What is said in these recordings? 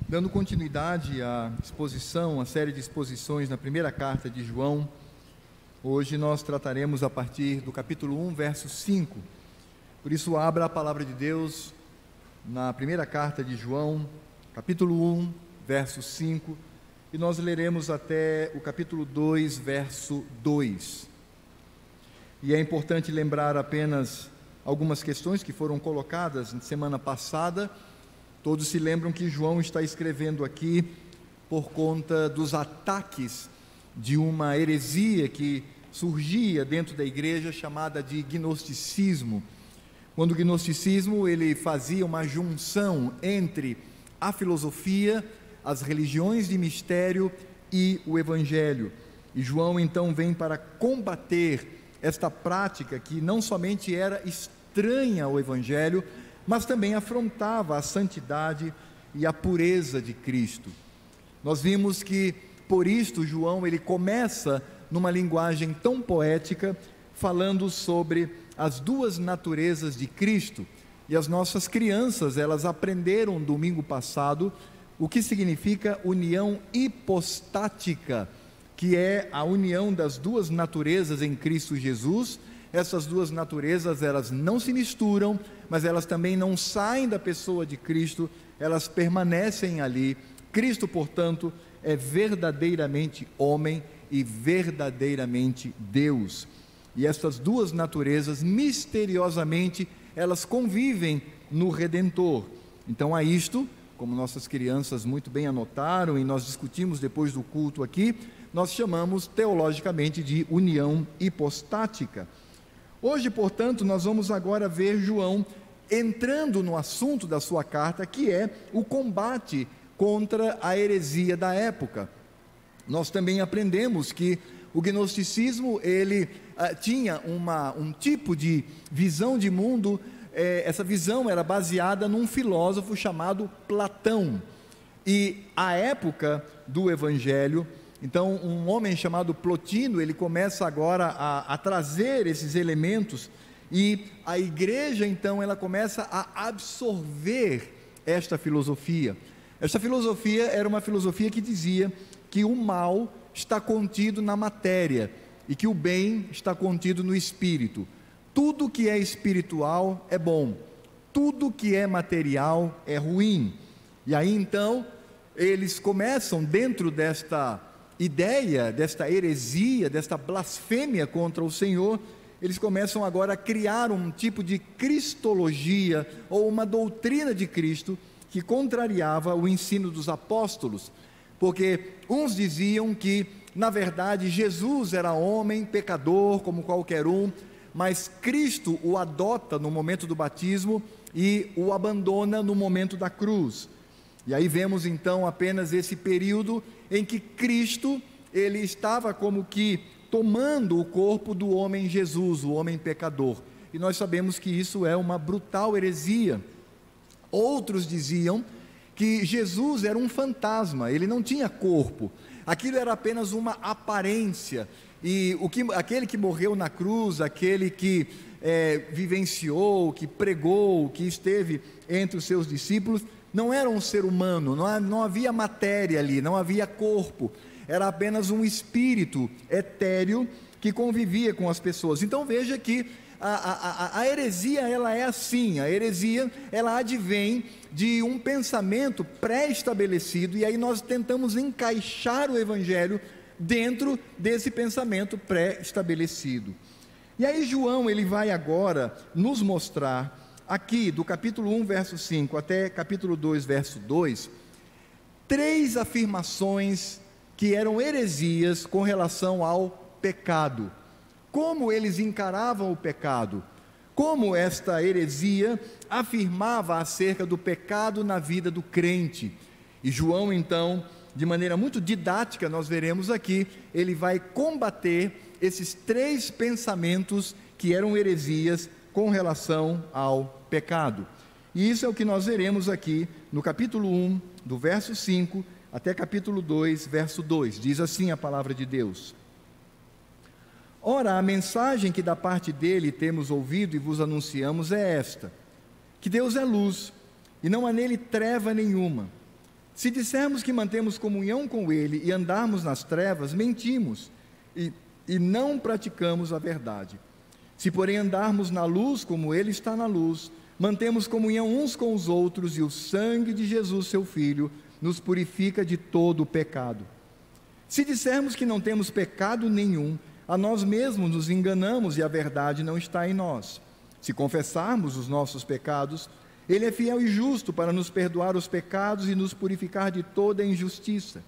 Dando continuidade à exposição, à série de exposições na primeira carta de João, hoje nós trataremos a partir do capítulo 1, verso 5. Por isso, abra a palavra de Deus na primeira carta de João, capítulo 1, verso 5, e nós leremos até o capítulo 2, verso 2. E é importante lembrar apenas algumas questões que foram colocadas na semana passada. Todos se lembram que João está escrevendo aqui por conta dos ataques de uma heresia que surgia dentro da igreja, chamada de gnosticismo. Quando o gnosticismo ele fazia uma junção entre a filosofia, as religiões de mistério e o evangelho. E João então vem para combater esta prática que não somente era estranha ao evangelho, mas também afrontava a santidade e a pureza de Cristo. Nós vimos que, por isto, João ele começa numa linguagem tão poética, falando sobre as duas naturezas de Cristo. E as nossas crianças, elas aprenderam domingo passado o que significa união hipostática, que é a união das duas naturezas em Cristo Jesus. Essas duas naturezas, elas não se misturam, mas elas também não saem da pessoa de Cristo, elas permanecem ali. Cristo, portanto, é verdadeiramente homem e verdadeiramente Deus. E essas duas naturezas, misteriosamente, elas convivem no Redentor. Então, a isto, como nossas crianças muito bem anotaram, e nós discutimos depois do culto aqui, nós chamamos teologicamente de união hipostática. Hoje, portanto, nós vamos agora ver João entrando no assunto da sua carta, que é o combate contra a heresia da época. Nós também aprendemos que o gnosticismo, ele tinha um tipo de visão de mundo, essa visão era baseada num filósofo chamado Platão. E a época do evangelho, então, um homem chamado Plotino, ele começa agora a trazer esses elementos, e a igreja, então, ela começa a absorver esta filosofia. Esta filosofia era uma filosofia que dizia que o mal está contido na matéria, e que o bem está contido no espírito. Tudo que é espiritual é bom, tudo que é material é ruim. E aí, então, eles começam dentro desta ideia, desta heresia, desta blasfêmia contra o Senhor, eles começam agora a criar um tipo de cristologia, ou uma doutrina de Cristo, que contrariava o ensino dos apóstolos, porque uns diziam que, na verdade, Jesus era homem, pecador, como qualquer um, mas Cristo o adota no momento do batismo e o abandona no momento da cruz. E aí vemos então apenas esse período em que Cristo, ele estava como que tomando o corpo do homem Jesus, o homem pecador. E nós sabemos que isso é uma brutal heresia. Outros diziam que Jesus era um fantasma, ele não tinha corpo, aquilo era apenas uma aparência, e aquele que morreu na cruz, aquele que vivenciou, que pregou, que esteve entre os seus discípulos, não era um ser humano, não havia matéria ali, não havia corpo, era apenas um espírito etéreo que convivia com as pessoas. Então veja que a heresia, ela é assim, a heresia, ela advém de um pensamento pré-estabelecido, e aí nós tentamos encaixar o evangelho dentro desse pensamento pré-estabelecido. E aí João, ele vai agora nos mostrar, aqui do capítulo 1, verso 5, até capítulo 2, verso 2, três afirmações que eram heresias com relação ao pecado. Como eles encaravam o pecado, como esta heresia afirmava acerca do pecado na vida do crente. E João, então, de maneira muito didática, nós veremos aqui, ele vai combater esses três pensamentos que eram heresias com relação ao pecado. E isso é o que nós veremos aqui no capítulo 1, do verso 5 até capítulo 2, verso 2. Diz assim a palavra de Deus: Ora, a mensagem que da parte dele temos ouvido e vos anunciamos é esta: que Deus é luz, e não há nele treva nenhuma. Se dissermos que mantemos comunhão com Ele e andarmos nas trevas, mentimos e não praticamos a verdade. Se, porém, andarmos na luz como Ele está na luz, mantemos comunhão uns com os outros e o sangue de Jesus, seu Filho, nos purifica de todo o pecado. Se dissermos que não temos pecado nenhum, a nós mesmos nos enganamos e a verdade não está em nós. Se confessarmos os nossos pecados, Ele é fiel e justo para nos perdoar os pecados e nos purificar de toda a injustiça.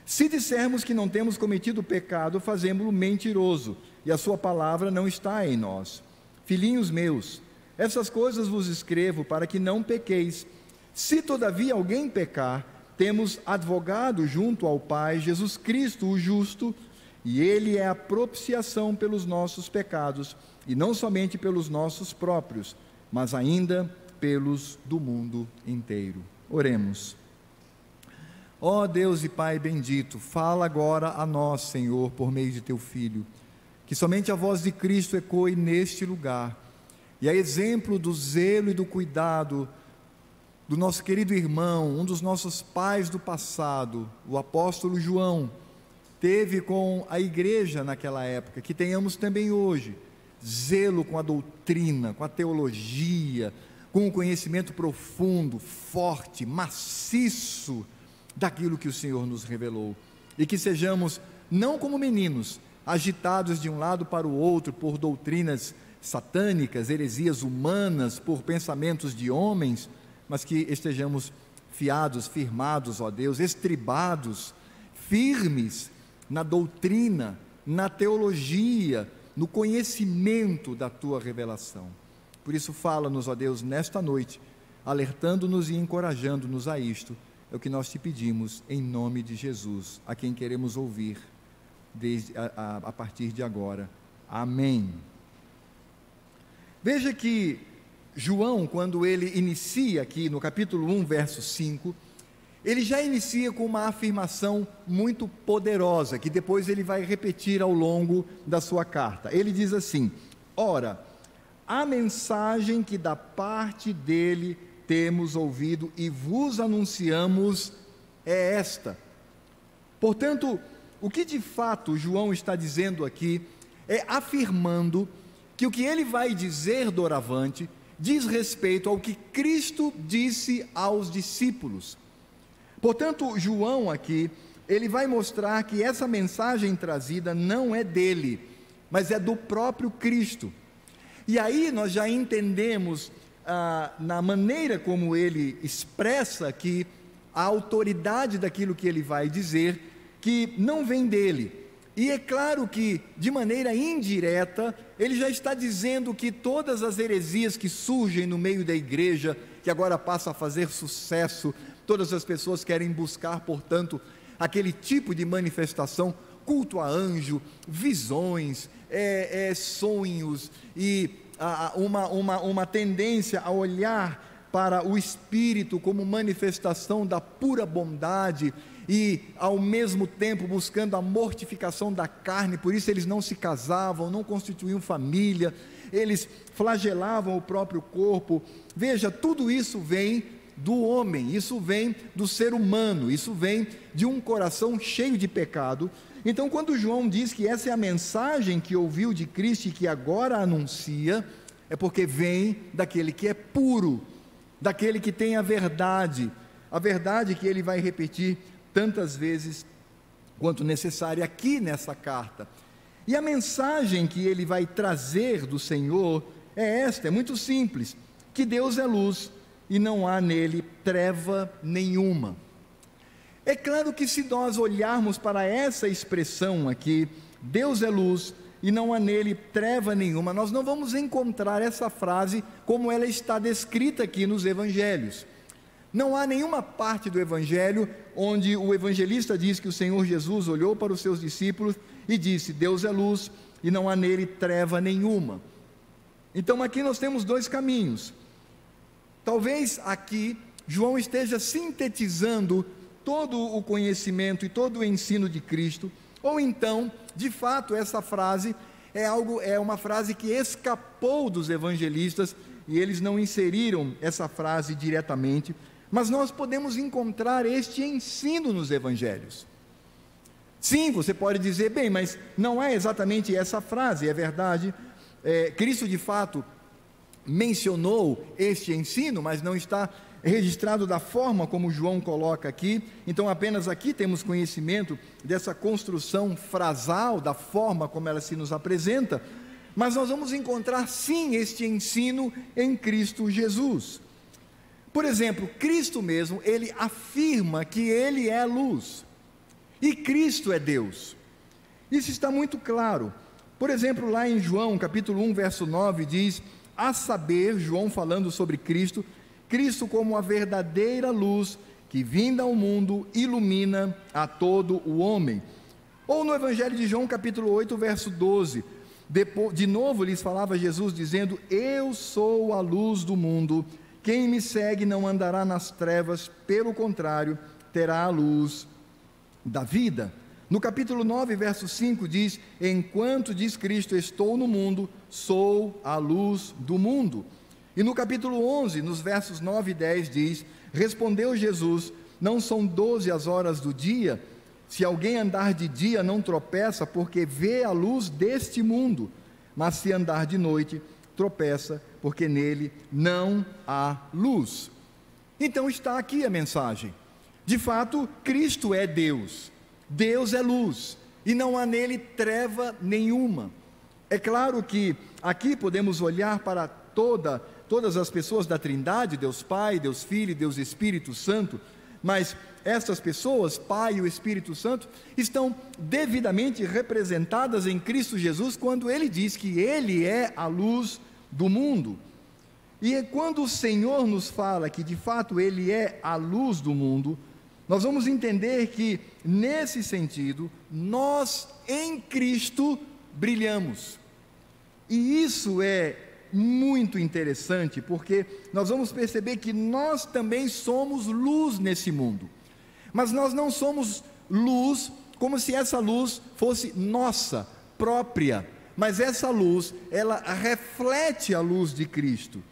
Se dissermos que não temos cometido pecado, fazemo-lo mentiroso, e a sua palavra não está em nós. Filhinhos meus, essas coisas vos escrevo para que não pequeis. Se todavia alguém pecar, temos advogado junto ao Pai, Jesus Cristo, o justo, e Ele é a propiciação pelos nossos pecados, e não somente pelos nossos próprios, mas ainda pelos do mundo inteiro. Oremos. Ó Deus e Pai bendito, fala agora a nós, Senhor, por meio de Teu Filho, que somente a voz de Cristo ecoe neste lugar, e a exemplo do zelo e do cuidado do nosso querido irmão, um dos nossos pais do passado, o apóstolo João, teve com a igreja naquela época, que tenhamos também hoje, zelo com a doutrina, com a teologia, com o conhecimento profundo, forte, maciço, daquilo que o Senhor nos revelou, e que sejamos, não como meninos, agitados de um lado para o outro por doutrinas satânicas, heresias humanas, por pensamentos de homens, mas que estejamos fiados, firmados, ó Deus, estribados, firmes na doutrina, na teologia, no conhecimento da Tua revelação. Por isso fala-nos, ó Deus, nesta noite, alertando-nos e encorajando-nos a isto. É o que nós te pedimos em nome de Jesus, a quem queremos ouvir a partir de agora. Amém. Veja que João, quando ele inicia aqui no capítulo 1, verso 5, ele já inicia com uma afirmação muito poderosa, que depois ele vai repetir ao longo da sua carta. Ele diz assim: ora, a mensagem que da parte dele temos ouvido e vos anunciamos é esta. Portanto, o que de fato João está dizendo aqui é afirmando que o que ele vai dizer doravante diz respeito ao que Cristo disse aos discípulos. Portanto, João aqui, ele vai mostrar que essa mensagem trazida não é dele, mas é do próprio Cristo. E aí nós já entendemos na maneira como ele expressa aqui a autoridade daquilo que ele vai dizer, que não vem dele. E é claro que, de maneira indireta, ele já está dizendo que todas as heresias que surgem no meio da igreja, que agora passa a fazer sucesso, todas as pessoas querem buscar, portanto, aquele tipo de manifestação, culto a anjo, visões, sonhos e uma tendência a olhar para o Espírito como manifestação da pura bondade e ao mesmo tempo buscando a mortificação da carne. Por isso eles não se casavam, não constituíam família, eles flagelavam o próprio corpo. Veja, tudo isso vem do homem, isso vem do ser humano, isso vem de um coração cheio de pecado. Então, quando João diz que essa é a mensagem que ouviu de Cristo e que agora anuncia, é porque vem daquele que é puro, daquele que tem a verdade que ele vai repetir tantas vezes quanto necessário aqui nessa carta. E a mensagem que ele vai trazer do Senhor é esta, é muito simples: que Deus é luz e não há nele treva nenhuma. É claro que se nós olharmos para essa expressão aqui, Deus é luz e não há nele treva nenhuma, nós não vamos encontrar essa frase como ela está descrita aqui nos evangelhos. Não há nenhuma parte do evangelho onde o evangelista diz que o Senhor Jesus olhou para os seus discípulos e disse: Deus é luz e não há nele treva nenhuma. Então aqui nós temos dois caminhos. Talvez aqui João esteja sintetizando todo o conhecimento e todo o ensino de Cristo, ou então, de fato, essa frase é uma frase que escapou dos evangelistas e eles não inseriram essa frase diretamente, mas nós podemos encontrar este ensino nos evangelhos. Sim, você pode dizer, bem, mas não é exatamente essa frase, é verdade. Cristo de fato mencionou este ensino, mas não está registrado da forma como João coloca aqui. Então apenas aqui temos conhecimento dessa construção frasal, da forma como ela se nos apresenta, mas nós vamos encontrar sim este ensino em Cristo Jesus. Por exemplo, Cristo mesmo, ele afirma que ele é a luz, e Cristo é Deus. Isso está muito claro. Por exemplo, lá em João, capítulo 1, verso 9, diz, a saber, João falando sobre Cristo, Cristo como a verdadeira luz que vinda ao mundo ilumina a todo o homem. Ou no Evangelho de João, capítulo 8, verso 12, de novo lhes falava Jesus dizendo, eu sou a luz do mundo, quem me segue não andará nas trevas, pelo contrário, terá a luz da vida. No capítulo 9, verso 5 diz, enquanto diz Cristo, estou no mundo, sou a luz do mundo. E no capítulo 11, nos versos 9 e 10 diz, respondeu Jesus, não são 12 as horas do dia? Se alguém andar de dia não tropeça, porque vê a luz deste mundo, mas se andar de noite, tropeça, porque nele não há luz. Então está aqui a mensagem. De fato, Cristo é Deus. Deus é luz, e não há nele treva nenhuma. É claro que aqui podemos olhar para todas as pessoas da Trindade, Deus Pai, Deus Filho e Deus Espírito Santo, mas essas pessoas, Pai e o Espírito Santo, estão devidamente representadas em Cristo Jesus, quando ele diz que ele é a luz do mundo. E quando o Senhor nos fala que de fato ele é a luz do mundo, nós vamos entender que, nesse sentido, nós em Cristo brilhamos. E isso é muito interessante, porque nós vamos perceber que nós também somos luz nesse mundo. Mas nós não somos luz como se essa luz fosse nossa, própria. Mas essa luz, ela reflete a luz de Cristo.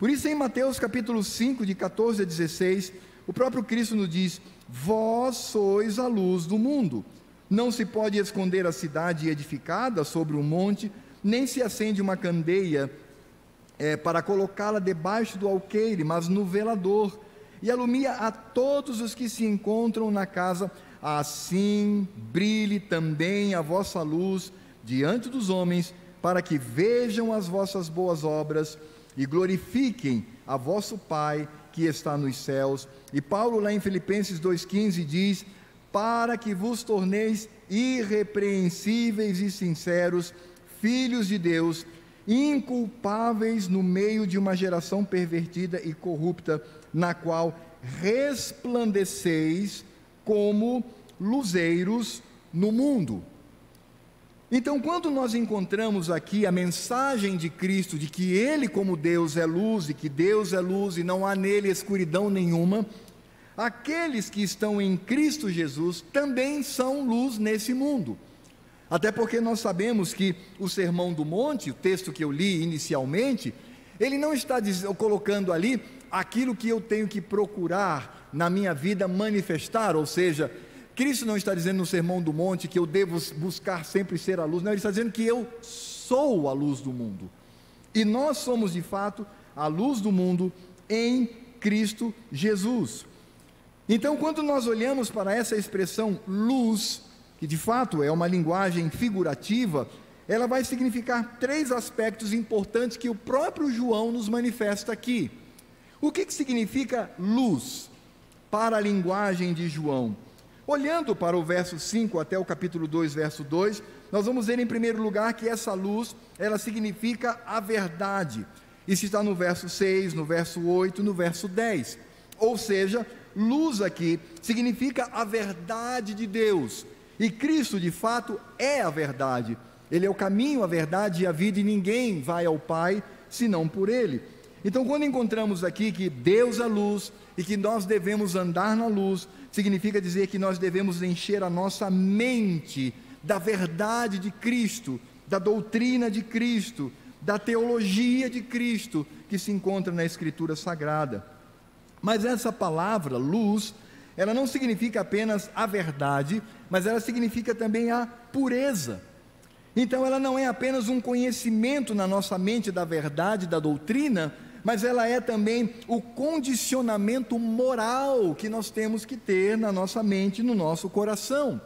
Por isso em Mateus capítulo 5, de 14 a 16, o próprio Cristo nos diz, vós sois a luz do mundo. Não se pode esconder a cidade edificada sobre um monte, nem se acende uma candeia para colocá-la debaixo do alqueire, mas no velador, e alumia a todos os que se encontram na casa. Assim brilhe também a vossa luz diante dos homens, para que vejam as vossas boas obras e glorifiquem a vosso Pai que está nos céus. E Paulo lá em Filipenses 2,15 diz, para que vos torneis irrepreensíveis e sinceros, filhos de Deus, inculpáveis no meio de uma geração pervertida e corrupta, na qual resplandeceis como luzeiros no mundo. Então, quando nós encontramos aqui a mensagem de Cristo, de que Ele como Deus é luz, e que Deus é luz e não há nele escuridão nenhuma, aqueles que estão em Cristo Jesus também são luz nesse mundo. Até porque nós sabemos que o Sermão do Monte, o texto que eu li inicialmente, ele não está colocando ali aquilo que eu tenho que procurar na minha vida manifestar, ou seja, Cristo não está dizendo no Sermão do Monte que eu devo buscar sempre ser a luz, não, ele está dizendo que eu sou a luz do mundo, e nós somos de fato a luz do mundo em Cristo Jesus. Então, quando nós olhamos para essa expressão luz, que de fato é uma linguagem figurativa, ela vai significar três aspectos importantes que o próprio João nos manifesta aqui. O que significa luz para a linguagem de João? Olhando para o verso 5 até o capítulo 2, verso 2, nós vamos ver em primeiro lugar que essa luz, ela significa a verdade. Isso está no verso 6, no verso 8, no verso 10. Ou seja, luz aqui significa a verdade de Deus. E Cristo de fato é a verdade. Ele é o caminho, a verdade e a vida, e ninguém vai ao Pai senão por Ele. Então, quando encontramos aqui que Deus é luz e que nós devemos andar na luz, significa dizer que nós devemos encher a nossa mente da verdade de Cristo, da doutrina de Cristo, da teologia de Cristo que se encontra na Escritura Sagrada. Mas essa palavra, luz, ela não significa apenas a verdade, mas ela significa também a pureza. Então ela não é apenas um conhecimento na nossa mente da verdade, da doutrina, mas ela é também o condicionamento moral que nós temos que ter na nossa mente, no nosso coração.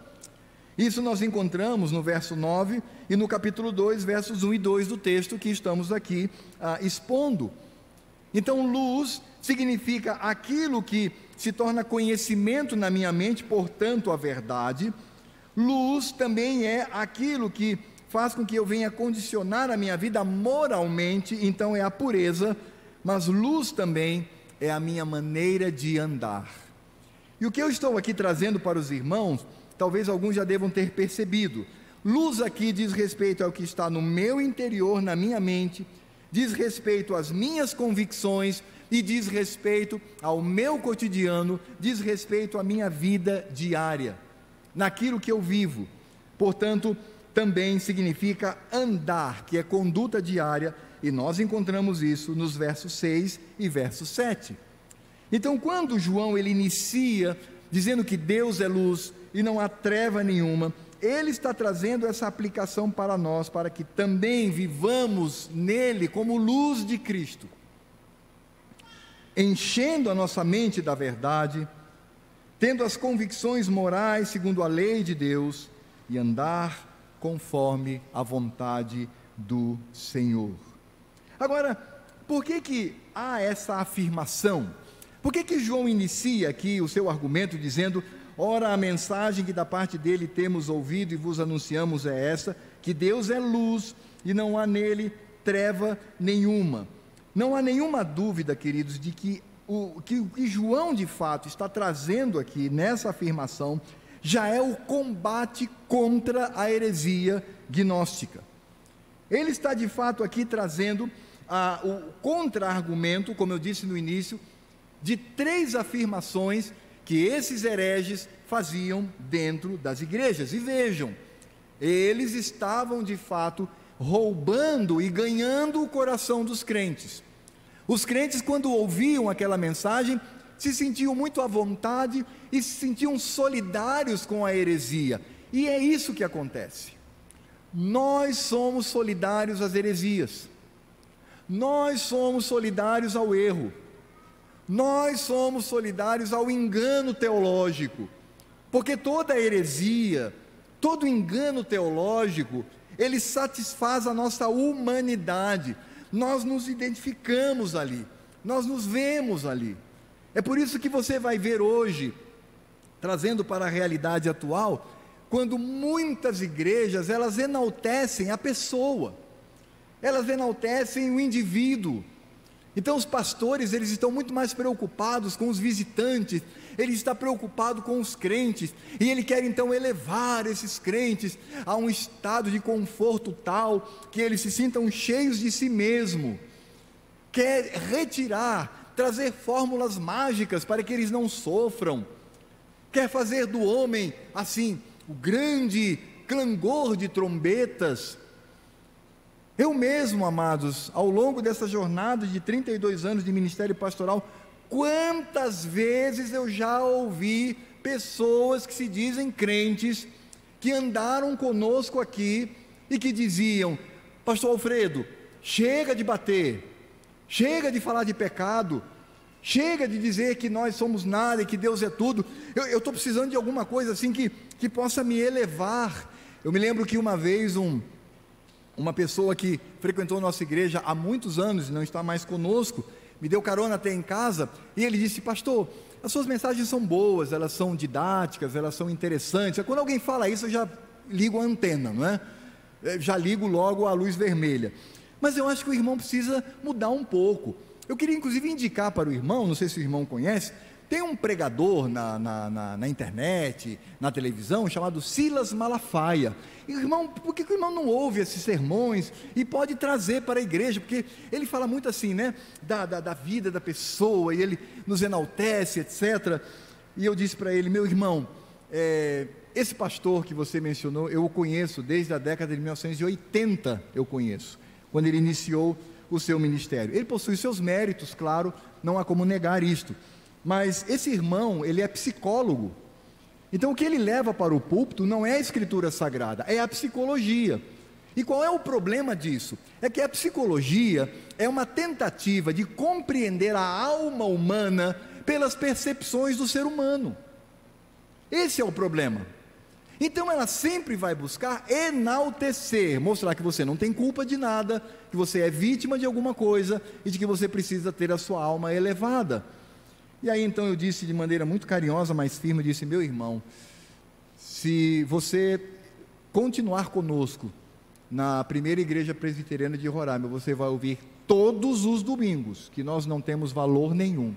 Isso nós encontramos no verso 9 e no capítulo 2, versos 1 e 2 do texto que estamos aqui expondo. Então, luz significa aquilo que se torna conhecimento na minha mente, portanto, a verdade. Luz também é aquilo que faz com que eu venha condicionar a minha vida moralmente, então é a pureza, mas luz também é a minha maneira de andar. E o que eu estou aqui trazendo para os irmãos, talvez alguns já devam ter percebido, luz aqui diz respeito ao que está no meu interior, na minha mente, diz respeito às minhas convicções e diz respeito ao meu cotidiano, diz respeito à minha vida diária, naquilo que eu vivo. Portanto, também significa andar, que é conduta diária, e nós encontramos isso nos versos 6 e verso 7. Então, quando João ele inicia dizendo que Deus é luz e não há treva nenhuma, ele está trazendo essa aplicação para nós, para que também vivamos nele como luz de Cristo, enchendo a nossa mente da verdade, tendo as convicções morais segundo a lei de Deus e andar conforme a vontade do Senhor. Agora, por que há essa afirmação? Por que João inicia aqui o seu argumento dizendo: ora, a mensagem que da parte dele temos ouvido e vos anunciamos é essa, que Deus é luz e não há nele treva nenhuma. Não há nenhuma dúvida, queridos, de que o que João de fato está trazendo aqui nessa afirmação já é o combate contra a heresia gnóstica. Ele está de fato aqui trazendo o contra-argumento, como eu disse no início, de 3 afirmações que esses hereges faziam dentro das igrejas. E vejam, eles estavam de fato roubando e ganhando o coração dos crentes. Os crentes, quando ouviam aquela mensagem, se sentiam muito à vontade e se sentiam solidários com a heresia. E é isso que acontece. Nós somos solidários às heresias. Nós somos solidários ao erro. Nós somos solidários ao engano teológico. Porque toda heresia, todo engano teológico, ele satisfaz a nossa humanidade. Nós nos identificamos ali, nós nos vemos ali. É por isso que você vai ver hoje, trazendo para a realidade atual, quando muitas igrejas, elas enaltecem a pessoa, elas enaltecem o indivíduo. Então os pastores, eles estão muito mais preocupados com os visitantes, ele está preocupado com os crentes, e ele quer então elevar esses crentes a um estado de conforto tal, que eles se sintam cheios de si mesmo, quer retirar, trazer fórmulas mágicas para que eles não sofram, quer fazer do homem, assim, o grande clangor de trombetas. Eu mesmo, amados, ao longo dessa jornada de 32 anos de ministério pastoral, quantas vezes eu já ouvi pessoas que se dizem crentes, que andaram conosco aqui e que diziam: pastor Alfredo, chega de bater, chega de falar de pecado, chega de dizer que nós somos nada e que Deus é tudo, eu estou precisando de alguma coisa assim que possa me elevar. Eu me lembro que uma vez uma pessoa que frequentou nossa igreja há muitos anos e não está mais conosco, me deu carona até em casa, e ele disse: pastor, as suas mensagens são boas, elas são didáticas, elas são interessantes. Quando alguém fala isso, eu já ligo a antena, não é? Eu já ligo logo a luz vermelha. Mas eu acho que o irmão precisa mudar um pouco. Eu queria inclusive indicar para o irmão, não sei se o irmão conhece, tem um pregador na internet, na televisão, chamado Silas Malafaia. E, irmão, por que o irmão não ouve esses sermões e pode trazer para a igreja? Porque ele fala muito assim, né, da vida da pessoa, e ele nos enaltece, etc. E eu disse para ele: meu irmão, esse pastor que você mencionou, eu o conheço desde a década de 1980, eu conheço, quando ele iniciou o seu ministério. Ele possui seus méritos, claro, não há como negar isto. mas esse irmão, ele é psicólogo. Então o que ele leva para o púlpito não é a escritura sagrada, é a psicologia. E qual é o problema disso? É que a psicologia é uma tentativa de compreender a alma humana pelas percepções do ser humano. Esse é o problema. Então ela sempre vai buscar enaltecer, mostrar que você não tem culpa de nada, que você é vítima de alguma coisa e de que você precisa ter a sua alma elevada. E aí então eu disse de maneira muito carinhosa, mas firme, eu disse: meu irmão, se você continuar conosco na primeira igreja presbiteriana de Roraima, você vai ouvir todos os domingos que nós não temos valor nenhum.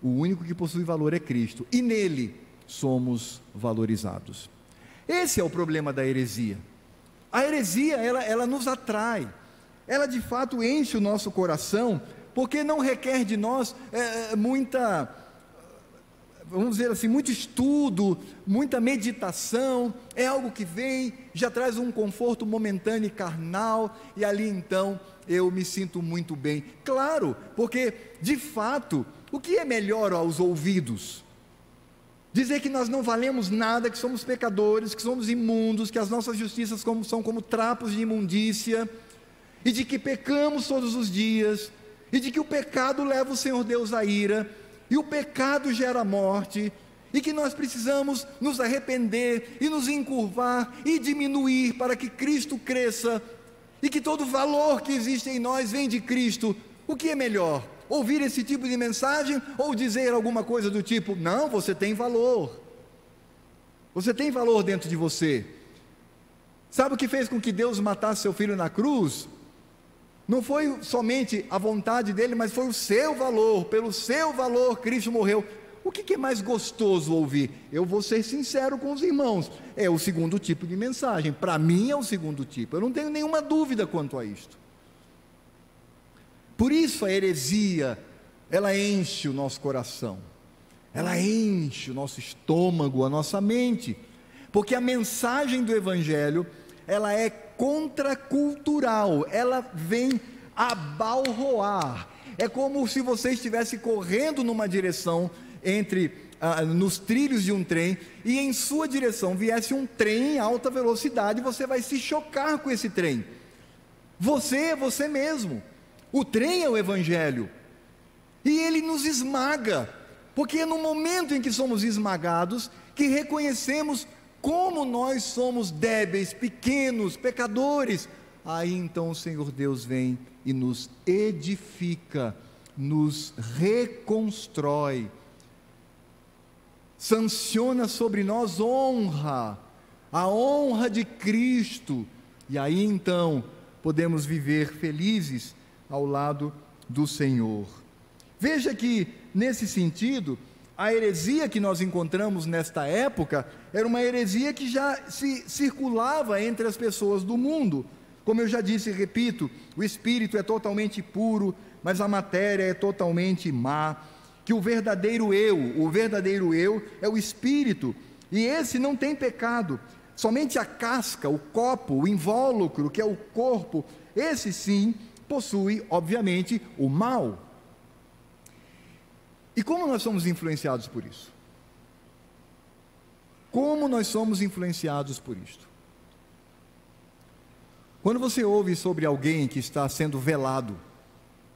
O único que possui valor é Cristo, e nele somos valorizados. Esse é o problema da heresia. A heresia, ela nos atrai, ela de fato enche o nosso coração, porque não requer de nós muita, vamos dizer assim, muito estudo, muita meditação. É algo que vem, já traz um conforto momentâneo e carnal, e ali então eu me sinto muito bem. Claro, porque de fato, o que é melhor aos ouvidos? Dizer que nós não valemos nada, que somos pecadores, que somos imundos, que as nossas justiças são como trapos de imundícia, e de que pecamos todos os dias, e de que o pecado leva o Senhor Deus à ira, e o pecado gera morte, e que nós precisamos nos arrepender, e nos encurvar, e diminuir, para que Cristo cresça, e que todo valor que existe em nós vem de Cristo. O que é melhor? Ouvir esse tipo de mensagem, ou dizer alguma coisa do tipo: não, você tem valor, você tem valor dentro de você. Sabe o que fez com que Deus matasse seu filho na cruz? Não foi somente a vontade dele, mas foi o seu valor. Pelo seu valor Cristo morreu. O que é mais gostoso ouvir? Eu vou ser sincero com os irmãos, é o segundo tipo de mensagem. Para mim é o segundo tipo, eu não tenho nenhuma dúvida quanto a isto. Por isso a heresia, ela enche o nosso coração, ela enche o nosso estômago, a nossa mente, porque a mensagem do Evangelho, ela é contracultural, ela vem abalroar. É como se você estivesse correndo numa direção nos trilhos de um trem, e em sua direção viesse um trem em alta velocidade, você vai se chocar com esse trem. Você é você mesmo. O trem é o Evangelho, e ele nos esmaga, porque é no momento em que somos esmagados, que reconhecemos como nós somos débeis, pequenos, pecadores. Aí então o Senhor Deus vem e nos edifica, nos reconstrói, sanciona sobre nós honra, a honra de Cristo, e aí então podemos viver felizes ao lado do Senhor. Veja que, nesse sentido, a heresia que nós encontramos nesta época, era uma heresia que já se circulava entre as pessoas do mundo. Como eu já disse e repito, o espírito é totalmente puro, mas a matéria é totalmente má, que o verdadeiro eu é o espírito, e esse não tem pecado, somente a casca, o copo, o invólucro, que é o corpo, esse sim possui, obviamente, o mal. E como nós somos influenciados por isso? Como nós somos influenciados por isto? Quando você ouve sobre alguém que está sendo velado,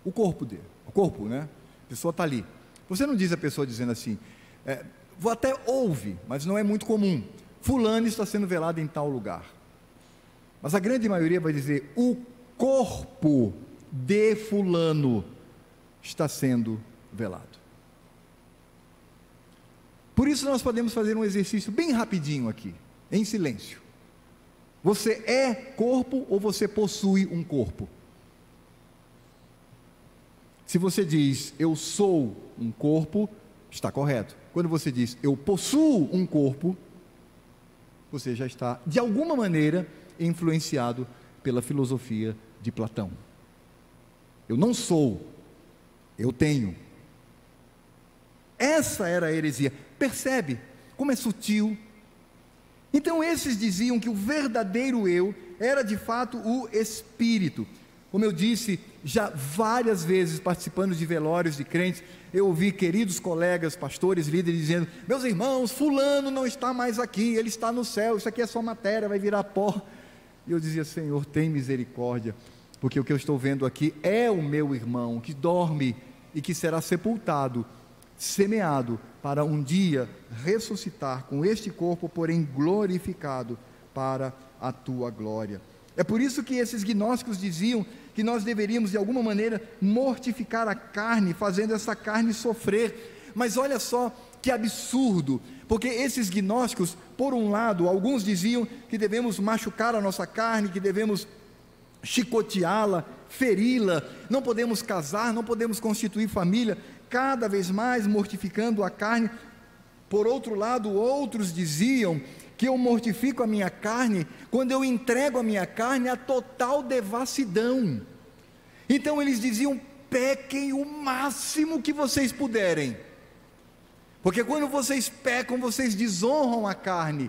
o corpo, né? A pessoa está ali. Você não diz a pessoa dizendo assim, até ouve, mas não é muito comum. Fulano está sendo velado em tal lugar. Mas a grande maioria vai dizer, o corpo de fulano está sendo velado. Por isso nós podemos fazer um exercício bem rapidinho aqui, em silêncio. Você é corpo ou você possui um corpo? Se você diz, eu sou um corpo, está correto. Quando você diz, eu possuo um corpo, você já está, de alguma maneira, influenciado pela filosofia de Platão. Eu não sou, eu tenho. Essa era a heresia. Percebe como é sutil? Então esses diziam que o verdadeiro eu era de fato o espírito. Como eu disse, já várias vezes participando de velórios de crentes, eu ouvi queridos colegas, pastores, líderes dizendo: meus irmãos, fulano não está mais aqui, ele está no céu, isso aqui é só matéria, vai virar pó. E eu dizia: Senhor, tem misericórdia, porque o que eu estou vendo aqui é o meu irmão que dorme e que será sepultado, semeado, para um dia ressuscitar com este corpo, porém glorificado para a tua glória. É por isso que esses gnósticos diziam que nós deveríamos de alguma maneira mortificar a carne, fazendo essa carne sofrer. Mas olha só que absurdo, porque esses gnósticos, por um lado, alguns diziam que devemos machucar a nossa carne, que devemos chicoteá-la, feri-la, não podemos casar, não podemos constituir família, cada vez mais mortificando a carne. Por outro lado, outros diziam que eu mortifico a minha carne quando eu entrego a minha carne à total devassidão. Então eles diziam: pequem o máximo que vocês puderem, porque quando vocês pecam, vocês desonram a carne,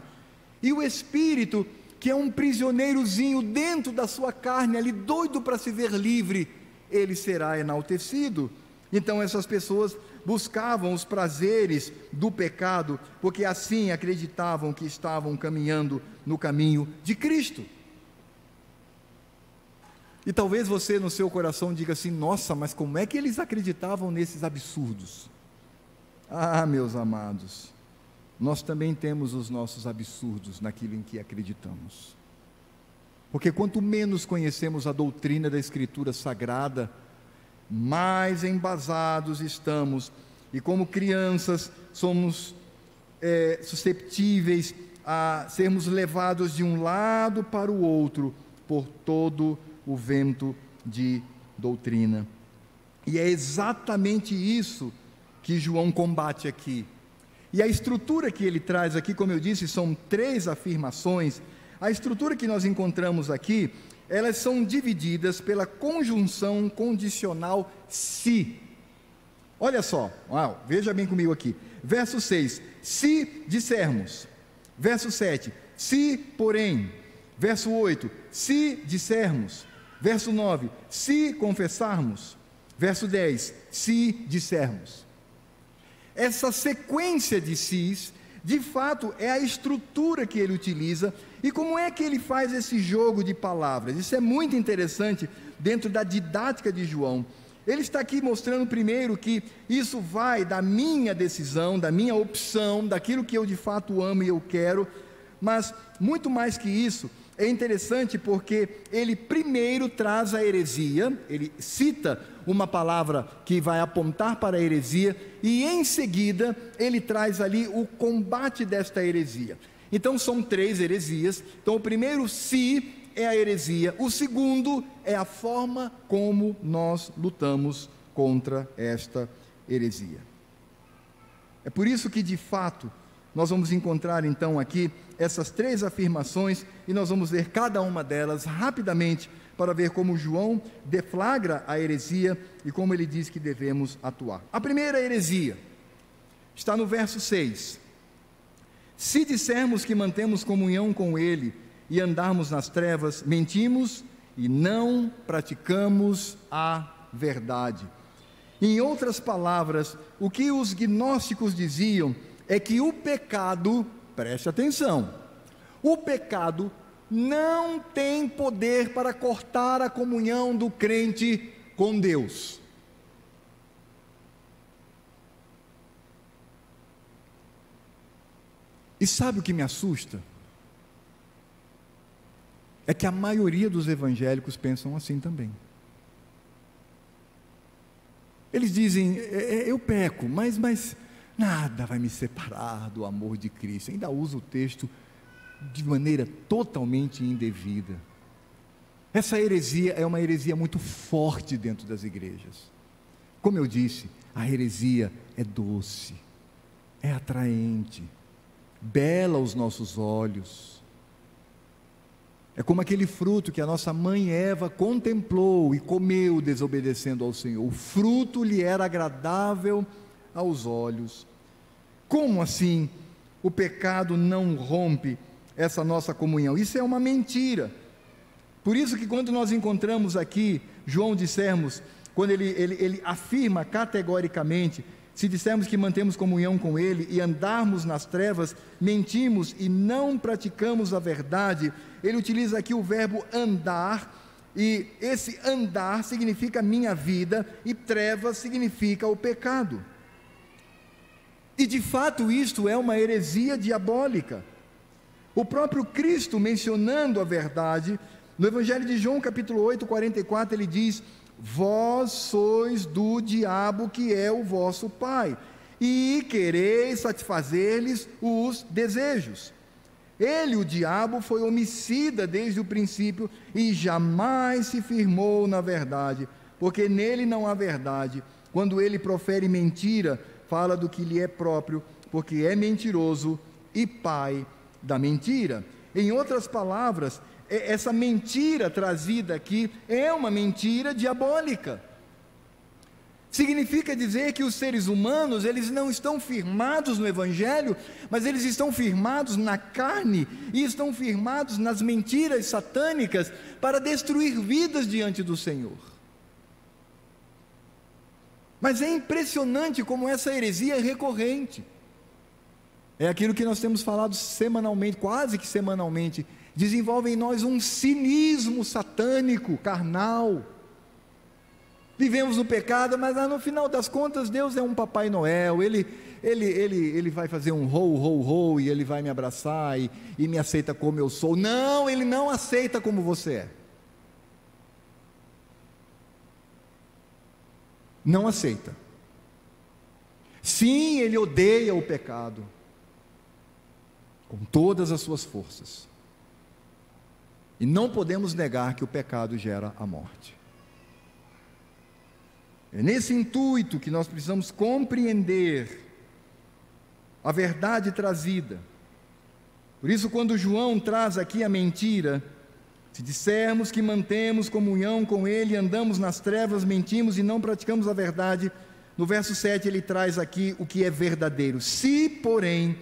e o espírito, que é um prisioneirozinho dentro da sua carne, ali doido para se ver livre, ele será enaltecido. Então essas pessoas buscavam os prazeres do pecado, porque assim acreditavam que estavam caminhando no caminho de Cristo. E talvez você no seu coração diga assim: nossa, mas como é que eles acreditavam nesses absurdos? Ah, meus amados, nós também temos os nossos absurdos naquilo em que acreditamos, porque quanto menos conhecemos a doutrina da Escritura Sagrada, mais embasados estamos, e como crianças somos susceptíveis a sermos levados de um lado para o outro por todo o vento de doutrina. E é exatamente isso que João combate aqui. E a estrutura que ele traz aqui, como eu disse, são 3 afirmações. A estrutura que nós encontramos aqui, elas são divididas pela conjunção condicional se. Olha só, veja bem comigo aqui. Verso 6, se dissermos. Verso 7, se porém. Verso 8, se dissermos. Verso 9, se confessarmos. Verso 10, se dissermos. Essa sequência de sis, de fato, é a estrutura que ele utiliza. E como é que ele faz esse jogo de palavras? Isso é muito interessante dentro da didática de João. Ele está aqui mostrando primeiro que isso vai da minha decisão, da minha opção, daquilo que eu de fato amo e eu quero, mas muito mais que isso, é interessante porque ele primeiro traz a heresia, ele cita uma palavra que vai apontar para a heresia, e em seguida ele traz ali o combate desta heresia. Então são 3 heresias. Então o primeiro se é a heresia, o segundo é a forma como nós lutamos contra esta heresia. É por isso que de fato nós vamos encontrar então aqui essas 3 afirmações, e nós vamos ver cada uma delas rapidamente, para ver como João deflagra a heresia e como ele diz que devemos atuar. A primeira heresia está no verso 6. Se dissermos que mantemos comunhão com ele e andarmos nas trevas, mentimos e não praticamos a verdade. Em outras palavras, o que os gnósticos diziam é que o pecado, preste atenção, o pecado não tem poder para cortar a comunhão do crente com Deus. E sabe o que me assusta? É que a maioria dos evangélicos pensam assim também. Eles dizem: eu peco, mas nada vai me separar do amor de Cristo. Ainda usa o texto de maneira totalmente indevida. Essa heresia é uma heresia muito forte dentro das igrejas. Como eu disse, a heresia é doce, é atraente, bela aos nossos olhos. É como aquele fruto que a nossa mãe Eva contemplou e comeu desobedecendo ao Senhor. O fruto lhe era agradável aos olhos. Como assim o pecado não rompe essa nossa comunhão? Isso é uma mentira. Por isso que quando nós encontramos aqui João dissermos, quando ele afirma categoricamente, se dissermos que mantemos comunhão com Ele e andarmos nas trevas, mentimos e não praticamos a verdade. Ele utiliza aqui o verbo andar, e esse andar significa minha vida, e trevas significa o pecado. E de fato isto é uma heresia diabólica. O próprio Cristo, mencionando a verdade, no Evangelho de João capítulo 8, 44, ele diz: vós sois do diabo, que é o vosso pai, e quereis satisfazer-lhes os desejos. Ele, o diabo, foi homicida desde o princípio e jamais se firmou na verdade, porque nele não há verdade. Quando ele profere mentira, fala do que lhe é próprio, porque é mentiroso e pai da mentira. Em outras palavras, essa mentira trazida aqui é uma mentira diabólica. Significa dizer que os seres humanos, eles não estão firmados no Evangelho, mas eles estão firmados na carne, e estão firmados nas mentiras satânicas, para destruir vidas diante do Senhor. Mas é impressionante como essa heresia é recorrente. É aquilo que nós temos falado semanalmente, quase que semanalmente. Desenvolve em nós um cinismo satânico, carnal. Vivemos no pecado, mas no final das contas Deus é um Papai Noel. Ele vai fazer um ho, e Ele vai me abraçar e me aceita como eu sou. Não, Ele não aceita como você é. Não aceita. Sim, Ele odeia o pecado com todas as suas forças. E não podemos negar que o pecado gera a morte. É nesse intuito que nós precisamos compreender a verdade trazida. Por isso, quando João traz aqui a mentira, se dissermos que mantemos comunhão com Ele, andamos nas trevas, mentimos e não praticamos a verdade, no verso 7 ele traz aqui o que é verdadeiro. Se, porém,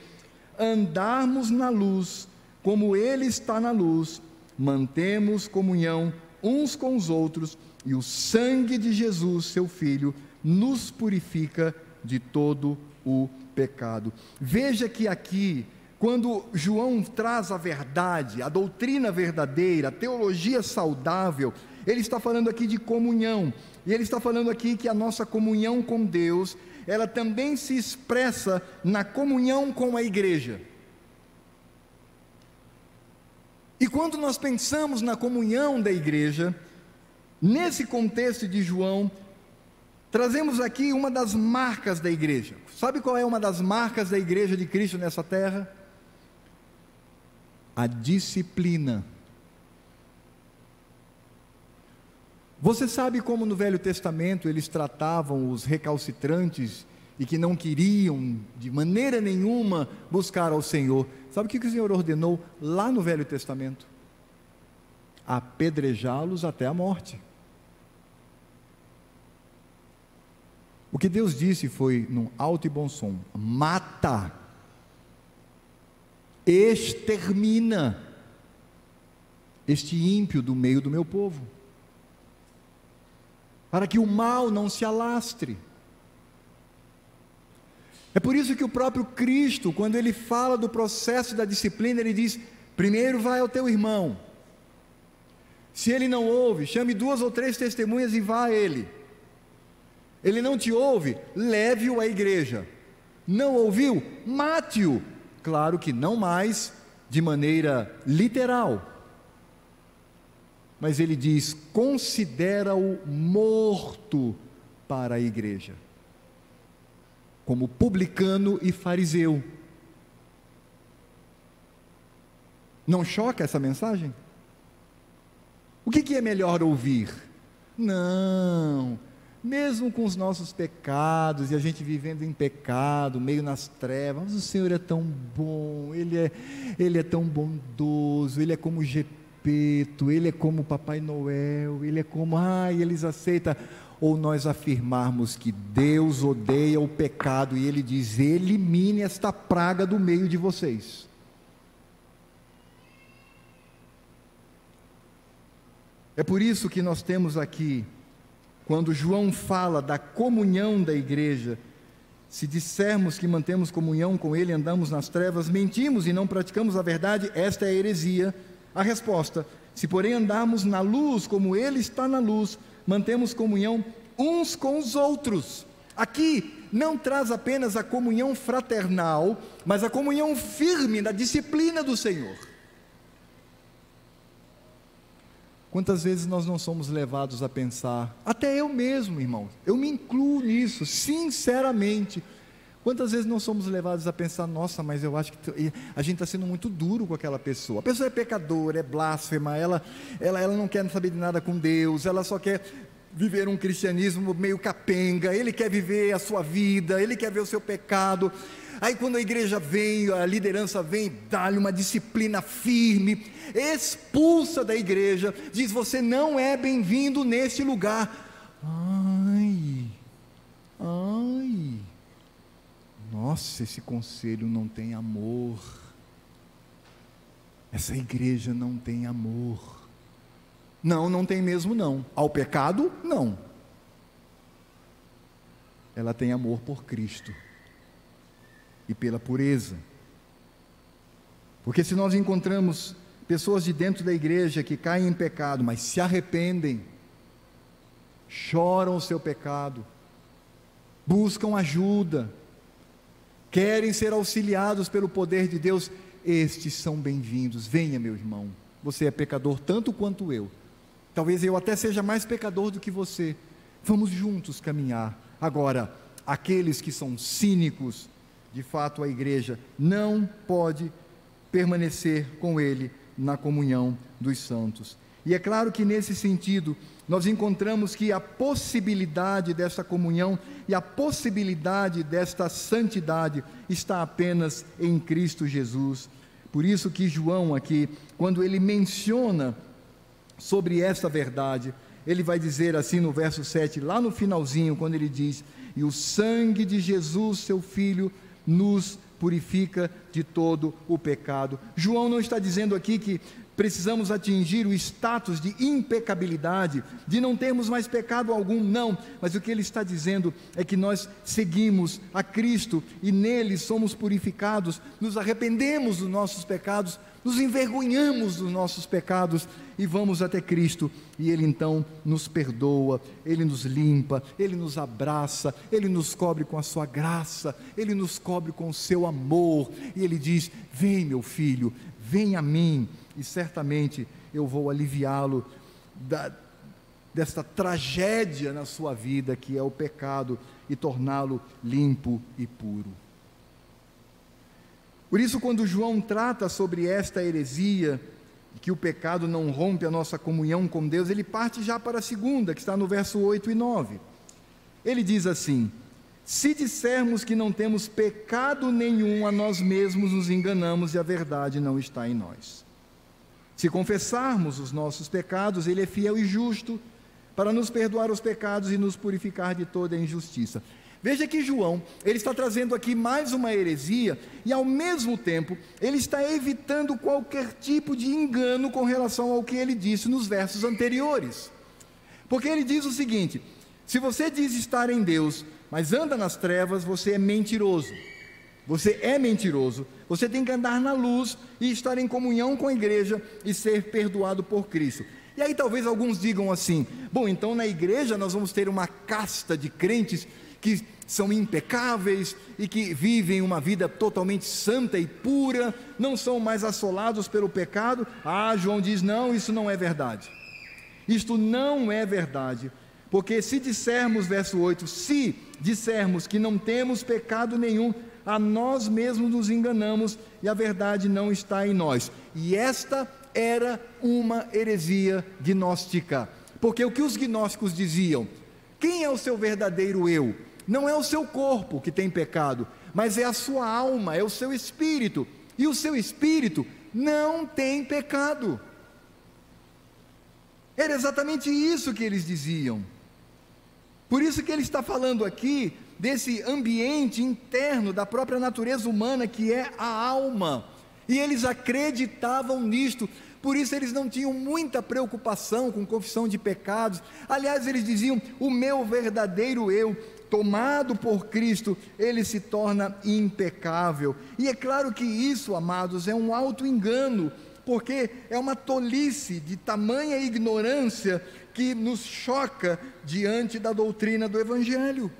andarmos na luz, como Ele está na luz, mantemos comunhão uns com os outros, e o sangue de Jesus, seu Filho, nos purifica de todo o pecado. Veja que aqui, quando João traz a verdade, a doutrina verdadeira, a teologia saudável, ele está falando aqui de comunhão, e ele está falando aqui que a nossa comunhão com Deus, ela também se expressa na comunhão com a igreja. E quando nós pensamos na comunhão da igreja, nesse contexto de João, trazemos aqui uma das marcas da igreja. Sabe qual é uma das marcas da igreja de Cristo nessa terra? A disciplina. Você sabe como no Velho Testamento eles tratavam os recalcitrantes e que não queriam de maneira nenhuma buscar ao Senhor? Sabe o que o Senhor ordenou lá no Velho Testamento? Apedrejá-los até a morte. O que Deus disse foi, num alto e bom som: mata, extermina este ímpio do meio do meu povo, para que o mal não se alastre. É por isso que o próprio Cristo, quando ele fala do processo da disciplina, ele diz: primeiro vai ao teu irmão, se ele não ouve, chame 2 ou 3 testemunhas e vá a ele. Ele não te ouve, leve-o à igreja. Não ouviu, mate-o. Claro que não mais de maneira literal, mas ele diz: considera-o morto para a igreja, como publicano e fariseu. Não choca essa mensagem? O que é melhor ouvir? Não, mesmo com os nossos pecados, e a gente vivendo em pecado, meio nas trevas, mas o Senhor é tão bom, Ele é tão bondoso, Ele é como Gepeto, Ele é como Papai Noel, Ele é como, eles aceitam. Ou nós afirmarmos que Deus odeia o pecado, e Ele diz: elimine esta praga do meio de vocês. É por isso que nós temos aqui, quando João fala da comunhão da igreja, se dissermos que mantemos comunhão com Ele, andamos nas trevas, mentimos e não praticamos a verdade, esta é a heresia. A resposta: se porém andarmos na luz, como Ele está na luz, mantemos comunhão uns com os outros. Aqui não traz apenas a comunhão fraternal, mas a comunhão firme da disciplina do Senhor. Quantas vezes nós não somos levados a pensar, até eu mesmo, irmão, eu me incluo nisso, sinceramente. Quantas vezes não somos levados a pensar, nossa, mas eu acho que a gente está sendo muito duro com aquela pessoa. A pessoa é pecadora, é blasfema, ela não quer saber de nada com Deus, ela só quer viver um cristianismo meio capenga, ele quer viver a sua vida, ele quer ver o seu pecado. Aí quando a igreja vem, a liderança vem, dá-lhe uma disciplina firme, expulsa da igreja, diz: você não é bem-vindo neste lugar. Ai, nossa, esse conselho não tem amor, essa igreja não tem amor. Não tem mesmo não. Ao pecado, não. Ela tem amor por Cristo e pela pureza. Porque se nós encontramos pessoas de dentro da igreja que caem em pecado, mas se arrependem, choram o seu pecado, buscam ajuda, querem ser auxiliados pelo poder de Deus, estes são bem-vindos. Venha, meu irmão, você é pecador tanto quanto eu, talvez eu até seja mais pecador do que você, vamos juntos caminhar. Agora, aqueles que são cínicos, de fato a igreja não pode permanecer com ele na comunhão dos santos. E é claro que nesse sentido, nós encontramos que a possibilidade dessa comunhão e a possibilidade desta santidade está apenas em Cristo Jesus. Por isso que João aqui, quando ele menciona sobre esta verdade, ele vai dizer assim no verso 7, lá no finalzinho, quando ele diz: e o sangue de Jesus, seu Filho, nos purifica de todo o pecado. João não está dizendo aqui que precisamos atingir o status de impecabilidade, de não termos mais pecado algum, não, mas o que ele está dizendo é que nós seguimos a Cristo e nele somos purificados, nos arrependemos dos nossos pecados, nos envergonhamos dos nossos pecados e vamos até Cristo, e Ele então nos perdoa, Ele nos limpa, Ele nos abraça, Ele nos cobre com a sua graça, Ele nos cobre com o seu amor, e Ele diz: vem meu filho, vem a mim, e certamente eu vou aliviá-lo desta tragédia na sua vida que é o pecado, e torná-lo limpo e puro. Por isso, quando João trata sobre esta heresia, que o pecado não rompe a nossa comunhão com Deus, ele parte já para a segunda, que está no verso 8 e 9. Ele diz assim: se dissermos que não temos pecado nenhum, a nós mesmos nos enganamos e a verdade não está em nós. Se confessarmos os nossos pecados, Ele é fiel e justo para nos perdoar os pecados e nos purificar de toda a injustiça. Veja que João, ele está trazendo aqui mais uma heresia e ao mesmo tempo ele está evitando qualquer tipo de engano com relação ao que ele disse nos versos anteriores. Porque ele diz o seguinte: se você diz estar em Deus, mas anda nas trevas, você é mentiroso. Você é mentiroso. Você tem que andar na luz e estar em comunhão com a igreja e ser perdoado por Cristo. E aí talvez alguns digam assim: bom, então na igreja nós vamos ter uma casta de crentes que são impecáveis e que vivem uma vida totalmente santa e pura, não são mais assolados pelo pecado. João diz: não, isso não é verdade. Isto não é verdade, porque se dissermos, verso 8, se dissermos que não temos pecado nenhum, a nós mesmos nos enganamos e a verdade não está em nós. E esta era uma heresia gnóstica, porque o que os gnósticos diziam: quem é o seu verdadeiro eu? Não é o seu corpo que tem pecado, mas é a sua alma, é o seu espírito, e o seu espírito não tem pecado. Era exatamente isso que eles diziam. Por isso que ele está falando aqui desse ambiente interno da própria natureza humana, que é a alma, e eles acreditavam nisto. por isso eles não tinham muita preocupação com confissão de pecados. Aliás, eles diziam: o meu verdadeiro eu, tomado por Cristo, ele se torna impecável. E é claro que isso, amados, é um auto-engano, porque é uma tolice de tamanha ignorância que nos choca diante da doutrina do Evangelho.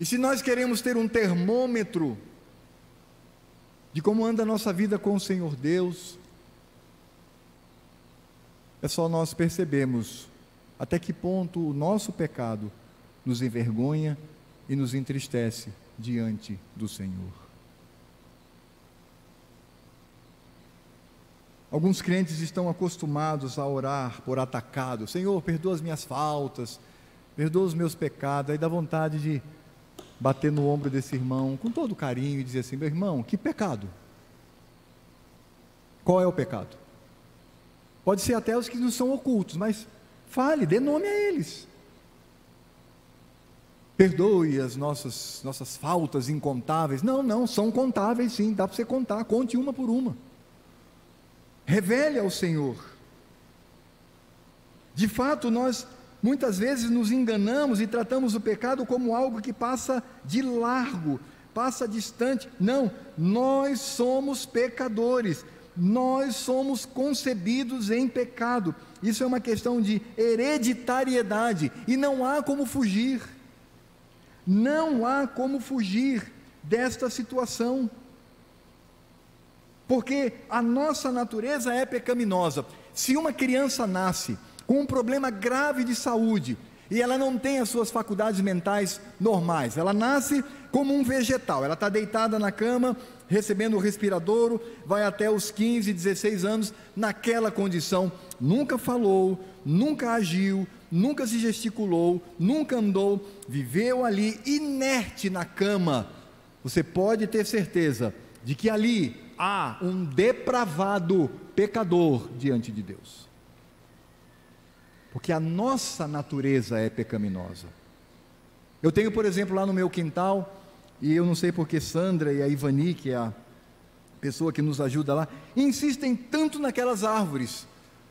E se nós queremos ter um termômetro de como anda a nossa vida com o Senhor Deus, é só nós percebermos até que ponto o nosso pecado nos envergonha e nos entristece diante do Senhor. Alguns crentes estão acostumados a orar por atacado: Senhor, perdoa as minhas faltas, perdoa os meus pecados. Aí dá vontade de bater no ombro desse irmão com todo carinho e dizer assim: meu irmão, que pecado? Qual é o pecado? Pode ser até os que não são ocultos, mas fale, dê nome a eles. Perdoe as nossas faltas incontáveis. Não, são contáveis sim, dá para você contar, conte uma por uma. Revele ao Senhor. De fato, nós muitas vezes nos enganamos e tratamos o pecado como algo que passa de largo, passa distante. Não, nós somos pecadores, nós somos concebidos em pecado. Isso é uma questão de hereditariedade e não há como fugir. Não há como fugir desta situação, porque a nossa natureza é pecaminosa. Se uma criança nasce com um problema grave de saúde e ela não tem as suas faculdades mentais normais, ela nasce como um vegetal, ela está deitada na cama, recebendo o respiradouro, vai até os 15, 16 anos, naquela condição, nunca falou, nunca agiu, nunca se gesticulou, nunca andou, viveu ali inerte na cama. Você pode ter certeza de que ali há um depravado pecador diante de Deus, porque a nossa natureza é pecaminosa. Eu tenho, por exemplo, lá no meu quintal, e eu não sei porque Sandra e a Ivani, que é a pessoa que nos ajuda lá, insistem tanto naquelas árvores,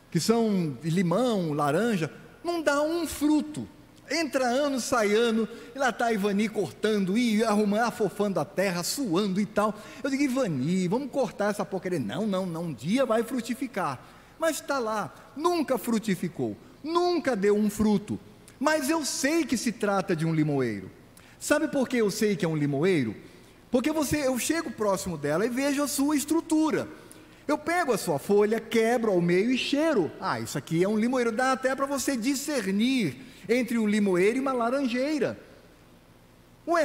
que são limão, laranja, não dá um fruto. Entra ano, sai ano, e lá está a Ivani cortando, e arrumando, afofando a terra, suando e tal. Eu digo: Ivani, vamos cortar essa porcaria. Não, um dia vai frutificar. Mas está lá, nunca frutificou, nunca deu um fruto. Mas eu sei que se trata de um limoeiro. Sabe por que eu sei que é um limoeiro? Porque eu chego próximo dela e vejo a sua estrutura. Eu pego a sua folha, quebro ao meio e cheiro. Isso aqui é um limoeiro. Dá até para você discernir entre um limoeiro e uma laranjeira.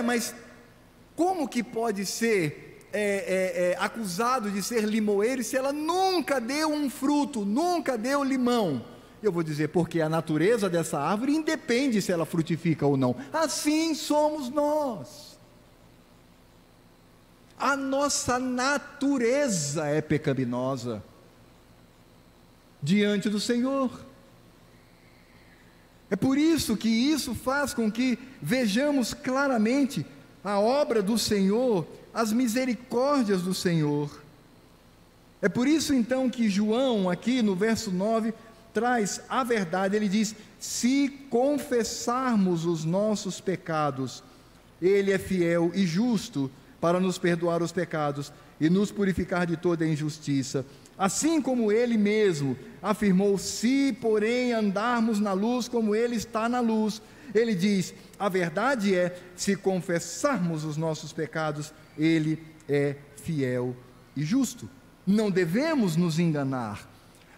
Mas como que pode ser acusado de ser limoeiro se ela nunca deu um fruto, nunca deu limão? Eu vou dizer: porque a natureza dessa árvore independe se ela frutifica ou não. Assim somos nós. A nossa natureza é pecaminosa diante do Senhor. É por isso que isso faz com que vejamos claramente a obra do Senhor, as misericórdias do Senhor. É por isso então que João, aqui no verso 9, traz a verdade. Ele diz: se confessarmos os nossos pecados, Ele é fiel e justo para nos perdoar os pecados e nos purificar de toda injustiça. Assim como Ele mesmo afirmou: se porém andarmos na luz como Ele está na luz. Ele diz: a verdade é, se confessarmos os nossos pecados, Ele é fiel e justo. Não devemos nos enganar.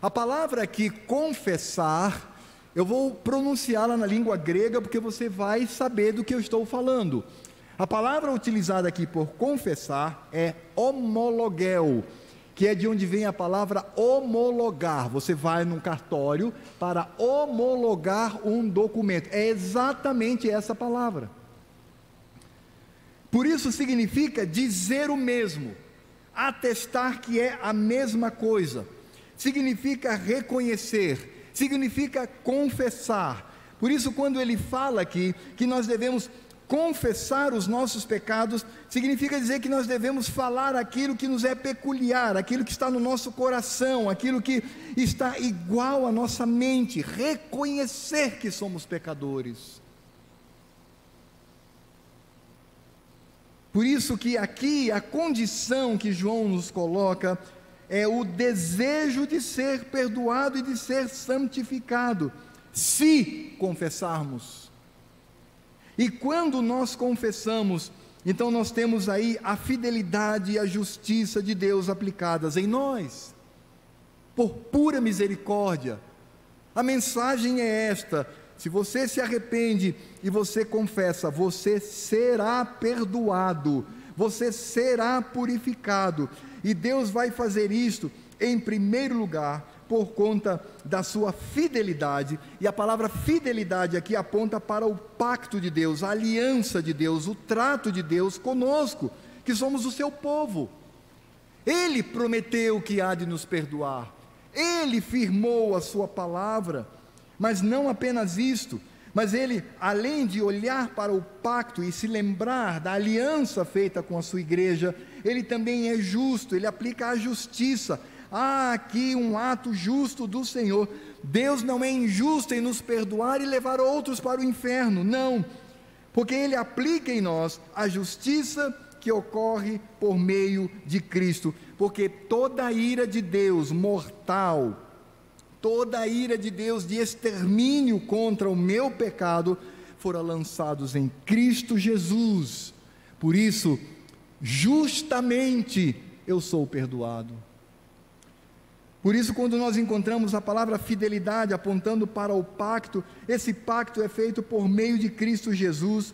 A palavra aqui, confessar, eu vou pronunciá-la na língua grega, porque você vai saber do que eu estou falando. A palavra utilizada aqui por confessar é homologel, que é de onde vem a palavra homologar. Você vai num cartório para homologar um documento. É exatamente essa palavra. Por isso significa dizer o mesmo, atestar que é a mesma coisa. Significa reconhecer, significa confessar. Por isso, quando ele fala aqui que nós devemos Confessar os nossos pecados significa dizer que nós devemos falar aquilo que nos é peculiar, aquilo que está no nosso coração, aquilo que está igual à nossa mente, reconhecer que somos pecadores. Por isso que aqui a condição que João nos coloca é o desejo de ser perdoado e de ser santificado, se confessarmos. E quando nós confessamos, então nós temos aí a fidelidade e a justiça de Deus aplicadas em nós, por pura misericórdia. A mensagem é esta: se você se arrepende e você confessa, você será perdoado, você será purificado, e Deus vai fazer isto, em primeiro lugar, por conta da sua fidelidade. E a palavra fidelidade aqui aponta para o pacto de Deus, a aliança de Deus, o trato de Deus conosco, que somos o seu povo. Ele prometeu que há de nos perdoar, Ele firmou a sua palavra, mas não apenas isto, mas Ele, além de olhar para o pacto e se lembrar da aliança feita com a sua igreja, Ele também é justo, Ele aplica a justiça. Há aqui um ato justo do Senhor. Deus não é injusto em nos perdoar e levar outros para o inferno, não, porque Ele aplica em nós a justiça que ocorre por meio de Cristo, porque toda a ira de Deus mortal, toda a ira de Deus de extermínio contra o meu pecado, foram lançados em Cristo Jesus. Por isso, justamente eu sou perdoado. Por isso, quando nós encontramos a palavra fidelidade apontando para o pacto, esse pacto é feito por meio de Cristo Jesus.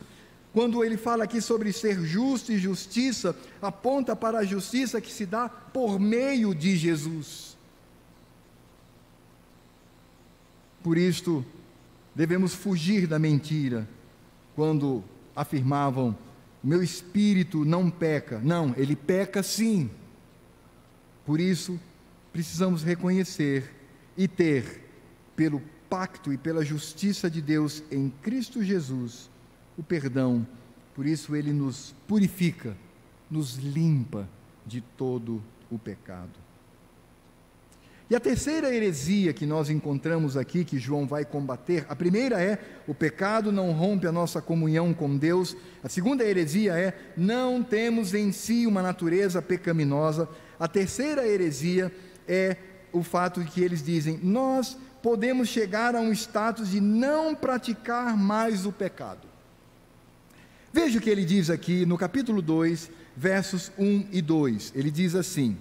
Quando ele fala aqui sobre ser justo e justiça, aponta para a justiça que se dá por meio de Jesus. Por isto, devemos fugir da mentira, quando afirmavam: meu espírito não peca. Não, ele peca sim. Por isso, precisamos reconhecer e ter, pelo pacto e pela justiça de Deus em Cristo Jesus, o perdão. Por isso Ele nos purifica, nos limpa de todo o pecado. E a terceira heresia que nós encontramos aqui, que João vai combater, a primeira é: o pecado não rompe a nossa comunhão com Deus. A segunda heresia é: não temos em si uma natureza pecaminosa. A terceira heresia é o fato de que eles dizem: nós podemos chegar a um status de não praticar mais o pecado. Veja o que ele diz aqui no capítulo 2, versos 1 e 2. Ele diz assim: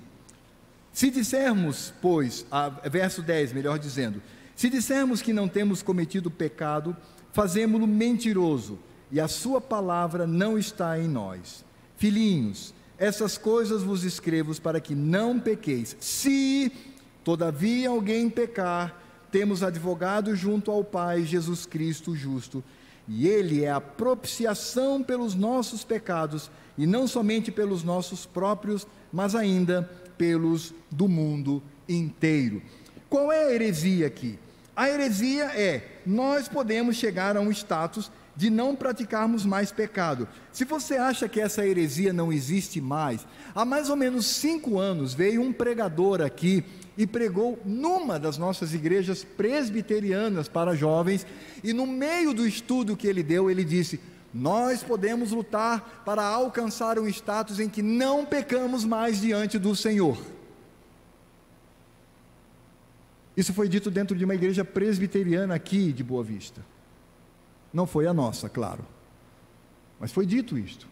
se dissermos, pois, verso 10, melhor dizendo, se dissermos que não temos cometido pecado, fazemo-lo mentiroso, e a sua palavra não está em nós. Filhinhos, essas coisas vos escrevo para que não pequeis. Se, todavia, alguém pecar, temos advogado junto ao Pai, Jesus Cristo justo, e Ele é a propiciação pelos nossos pecados, e não somente pelos nossos próprios, mas ainda pelos do mundo inteiro. Qual é a heresia aqui? A heresia é: nós podemos chegar a um status de não praticarmos mais pecado. Se você acha que essa heresia não existe mais, há mais ou menos 5 anos veio um pregador aqui e pregou numa das nossas igrejas presbiterianas para jovens, e no meio do estudo que ele deu, ele disse: nós podemos lutar para alcançar um status em que não pecamos mais diante do Senhor. Isso foi dito dentro de uma igreja presbiteriana aqui de Boa Vista. Não foi a nossa, claro, mas foi dito isto.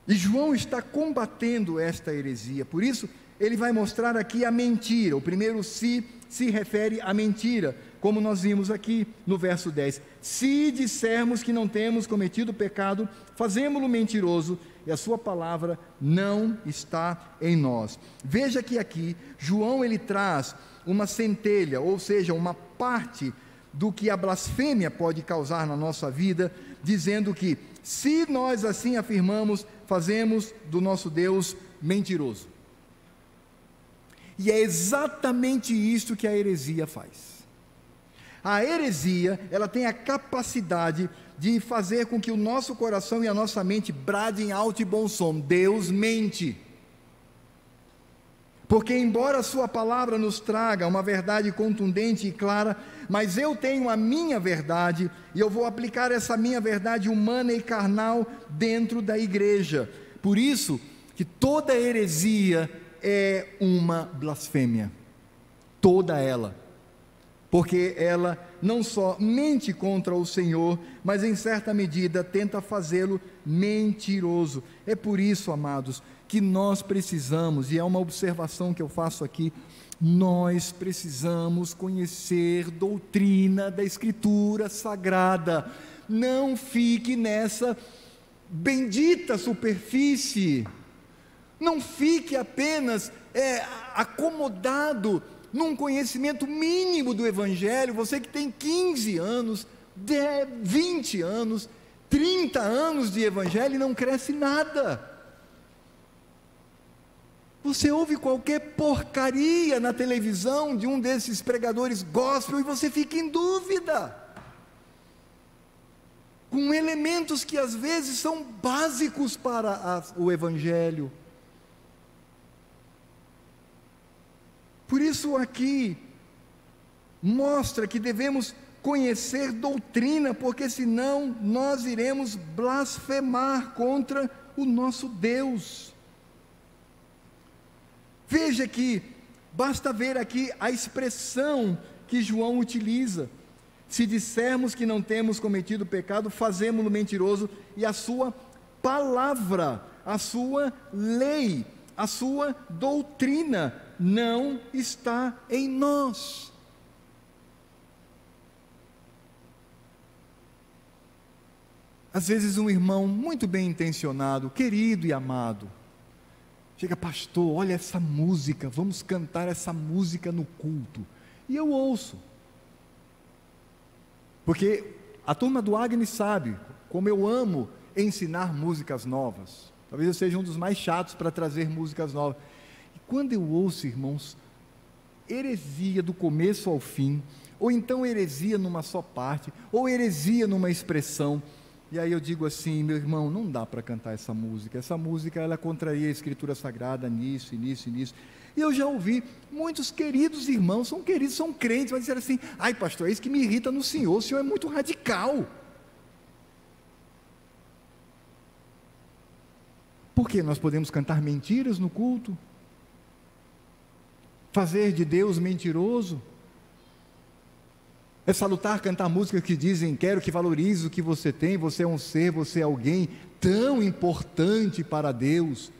E João está combatendo esta heresia. Por isso ele vai mostrar aqui a mentira. O primeiro se refere à mentira, como nós vimos aqui no verso 10. Se dissermos que não temos cometido pecado, fazemo-lo mentiroso, e a sua palavra não está em nós. Veja que aqui João ele traz uma centelha, ou seja, uma parte do que a blasfêmia pode causar na nossa vida, dizendo que se nós assim afirmamos, fazemos do nosso Deus mentiroso. E é exatamente isto que a heresia faz. A heresia, ela tem a capacidade de fazer com que o nosso coração e a nossa mente bradem alto e bom som: Deus mente. Porque embora a sua palavra nos traga uma verdade contundente e clara, mas eu tenho a minha verdade, e eu vou aplicar essa minha verdade humana e carnal dentro da igreja. Por isso que toda heresia é uma blasfêmia, toda ela, porque ela não só mente contra o Senhor, mas em certa medida tenta fazê-lo mentiroso. É por isso, amados, que nós precisamos, e é uma observação que eu faço aqui, nós precisamos conhecer doutrina da Escritura Sagrada. Não fique nessa bendita superfície, não fique apenas acomodado num conhecimento mínimo do Evangelho. Você que tem 15 anos, 20 anos, 30 anos de Evangelho e não cresce nada. Você ouve qualquer porcaria na televisão de um desses pregadores gospel e você fica em dúvida, com elementos que às vezes são básicos para o Evangelho. Por isso aqui mostra que devemos conhecer doutrina, porque senão nós iremos blasfemar contra o nosso Deus. Veja que basta ver aqui a expressão que João utiliza: se dissermos que não temos cometido pecado, fazemo-lo mentiroso, e a sua palavra, a sua lei, a sua doutrina não está em nós. Às vezes um irmão muito bem intencionado, querido e amado, chega: pastor, olha essa música, vamos cantar essa música no culto. E eu ouço, porque a turma do Agnes sabe como eu amo ensinar músicas novas. Talvez eu seja um dos mais chatos para trazer músicas novas. E quando eu ouço, irmãos, heresia do começo ao fim, ou então heresia numa só parte, ou heresia numa expressão, e aí eu digo assim: meu irmão, não dá para cantar essa música ela contraria a Escritura Sagrada nisso, e nisso, e nisso. E eu já ouvi muitos queridos irmãos, são crentes, mas disseram assim: ai pastor, é isso que me irrita no senhor, o senhor é muito radical. Por que nós podemos cantar mentiras no culto? Fazer de Deus mentiroso? É salutar cantar músicas que dizem: quero que valorize o que você tem, você é um ser, você é alguém tão importante para Deus.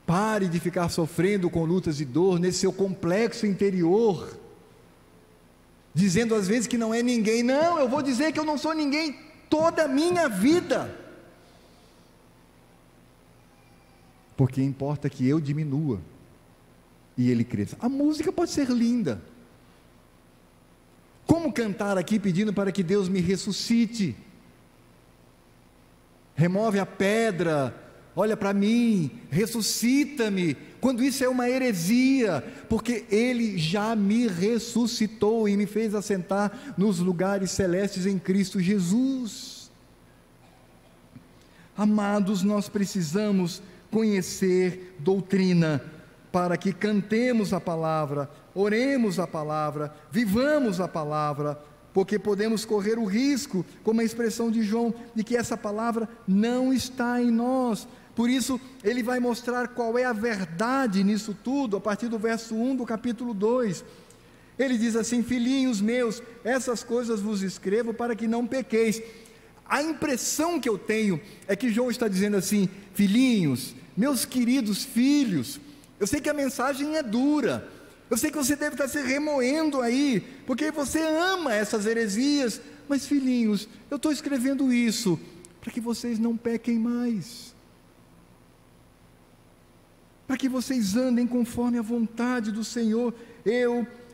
Pare de ficar sofrendo com lutas e dor nesse seu complexo interior, dizendo às vezes que não é ninguém. Não, eu vou dizer que eu não sou ninguém toda a minha vida, porque importa que eu diminua e Ele cresça. A música pode ser linda. Como cantar aqui pedindo para que Deus me ressuscite? Remove a pedra, olha para mim, ressuscita-me, quando isso é uma heresia, porque Ele já me ressuscitou e me fez assentar nos lugares celestes em Cristo Jesus. Amados, nós precisamos conhecer doutrina, para que cantemos a palavra, oremos a palavra, vivamos a palavra, porque podemos correr o risco, como a expressão de João, de que essa palavra não está em nós. Por isso ele vai mostrar qual é a verdade nisso tudo, a partir do verso 1 do capítulo 2, ele diz assim: filhinhos meus, essas coisas vos escrevo para que não pequeis. A impressão que eu tenho é que João está dizendo assim: filhinhos, meus queridos filhos, eu sei que a mensagem é dura, eu sei que você deve estar se remoendo aí, porque você ama essas heresias, mas filhinhos, eu estou escrevendo isso para que vocês não pequem mais, para que vocês andem conforme a vontade do Senhor.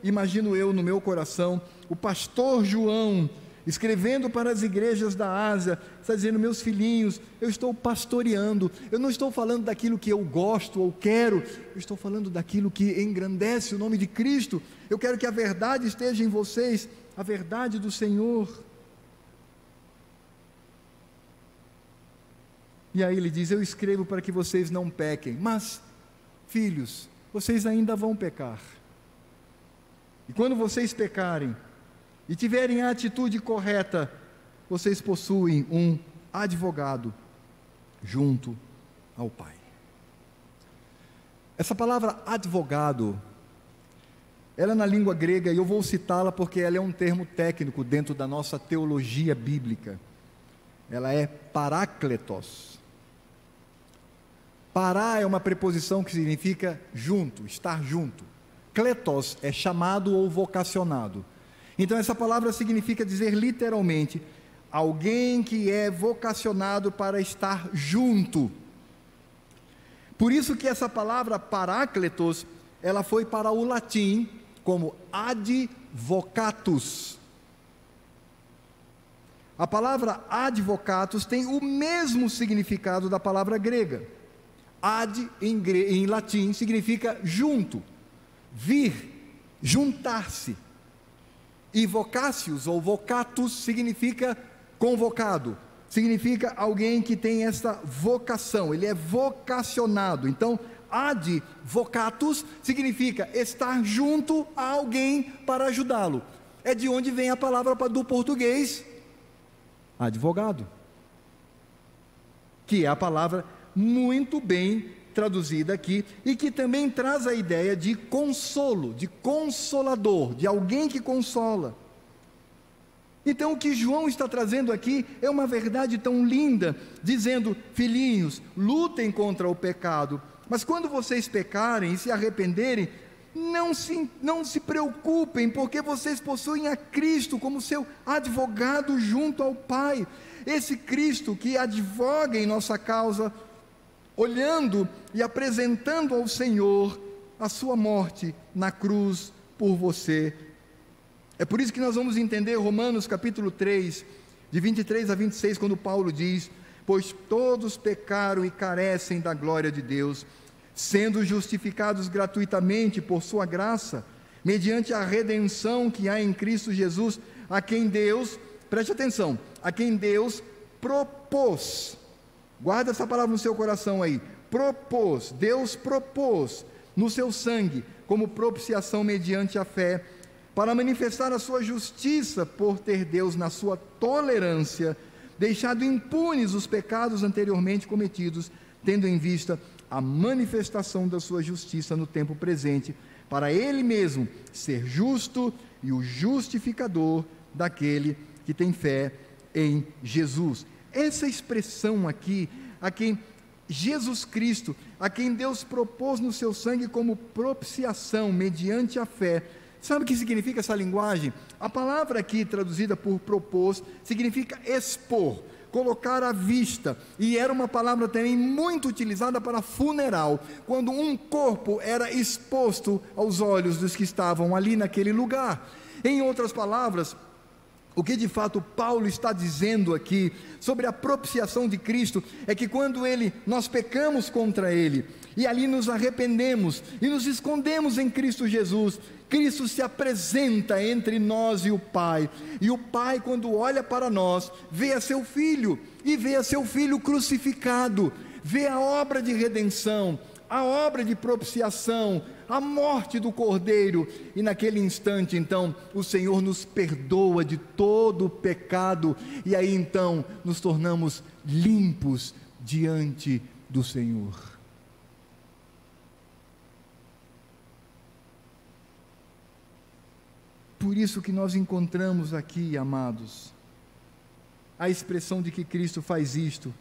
Imagino eu no meu coração, o pastor João escrevendo para as igrejas da Ásia, está dizendo: meus filhinhos, eu estou pastoreando, eu não estou falando daquilo que eu gosto ou quero, eu estou falando daquilo que engrandece o nome de Cristo. Eu quero que a verdade esteja em vocês, a verdade do Senhor. E aí ele diz: eu escrevo para que vocês não pequem, mas, filhos, vocês ainda vão pecar. E quando vocês pecarem e tiverem a atitude correta, vocês possuem um advogado junto ao Pai. Essa palavra advogado, ela é na língua grega, e eu vou citá-la porque ela é um termo técnico dentro da nossa teologia bíblica. Ela é parácletos. Pará é uma preposição que significa junto, estar junto. Kletos é chamado ou vocacionado. Então essa palavra significa dizer literalmente, alguém que é vocacionado para estar junto. Por isso que essa palavra parácletos, ela foi para o latim como advocatus. A palavra advocatus tem o mesmo significado da palavra grega. Ad em latim significa junto, vir, juntar-se. E vocacius ou vocatus significa convocado, significa alguém que tem essa vocação, ele é vocacionado. Então, advocatus significa estar junto a alguém para ajudá-lo. É de onde vem a palavra do português advogado, que é a palavra muito bem traduzida aqui, e que também traz a ideia de consolo, de consolador, de alguém que consola. Então o que João está trazendo aqui é uma verdade tão linda, dizendo: filhinhos, lutem contra o pecado, mas quando vocês pecarem e se arrependerem, não se preocupem, porque vocês possuem a Cristo como seu advogado junto ao Pai. Esse Cristo que advoga em nossa causa, olhando e apresentando ao Senhor a sua morte na cruz por você. É por isso que nós vamos entender Romanos capítulo 3, de 23 a 26, quando Paulo diz: pois todos pecaram e carecem da glória de Deus, sendo justificados gratuitamente por sua graça, mediante a redenção que há em Cristo Jesus, a quem Deus, preste atenção, a quem Deus propôs. Guarda essa palavra no seu coração aí. Propôs, Deus propôs no seu sangue, como propiciação mediante a fé, para manifestar a sua justiça, por ter Deus, na sua tolerância, deixado impunes os pecados anteriormente cometidos, tendo em vista a manifestação da sua justiça no tempo presente, para Ele mesmo ser justo e o justificador daquele que tem fé em Jesus. Essa expressão aqui, a quem Jesus Cristo, a quem Deus propôs no seu sangue como propiciação mediante a fé, sabe o que significa essa linguagem? A palavra aqui traduzida por propôs significa expor, colocar à vista, e era uma palavra também muito utilizada para funeral, quando um corpo era exposto aos olhos dos que estavam ali naquele lugar. Em outras palavras, o que de fato Paulo está dizendo aqui sobre a propiciação de Cristo é que quando nós pecamos contra Ele e ali nos arrependemos e nos escondemos em Cristo Jesus, Cristo se apresenta entre nós e o Pai, e o Pai, quando olha para nós, vê a seu Filho, e vê a seu Filho crucificado, vê a obra de redenção, a obra de propiciação, a morte do Cordeiro, e naquele instante então o Senhor nos perdoa de todo o pecado, e aí então nos tornamos limpos diante do Senhor. Por isso que nós encontramos aqui, amados, a expressão de que Cristo faz isto.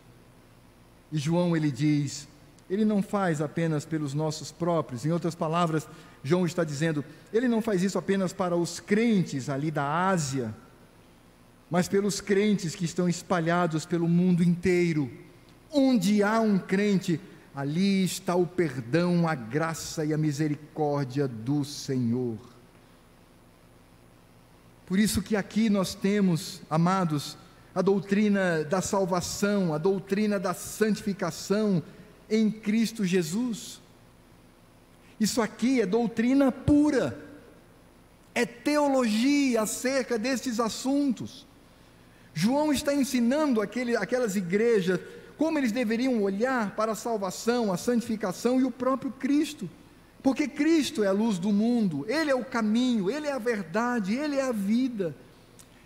E João, ele diz, ele não faz apenas pelos nossos próprios. Em outras palavras, João está dizendo, ele não faz isso apenas para os crentes ali da Ásia, mas pelos crentes que estão espalhados pelo mundo inteiro. Onde há um crente, ali está o perdão, a graça e a misericórdia do Senhor. Por isso que aqui nós temos, amados, a doutrina da salvação, a doutrina da santificação em Cristo Jesus. Isso aqui é doutrina pura, é teologia acerca destes assuntos. João está ensinando aquelas igrejas como eles deveriam olhar para a salvação, a santificação e o próprio Cristo, porque Cristo é a luz do mundo, Ele é o caminho, Ele é a verdade, Ele é a vida.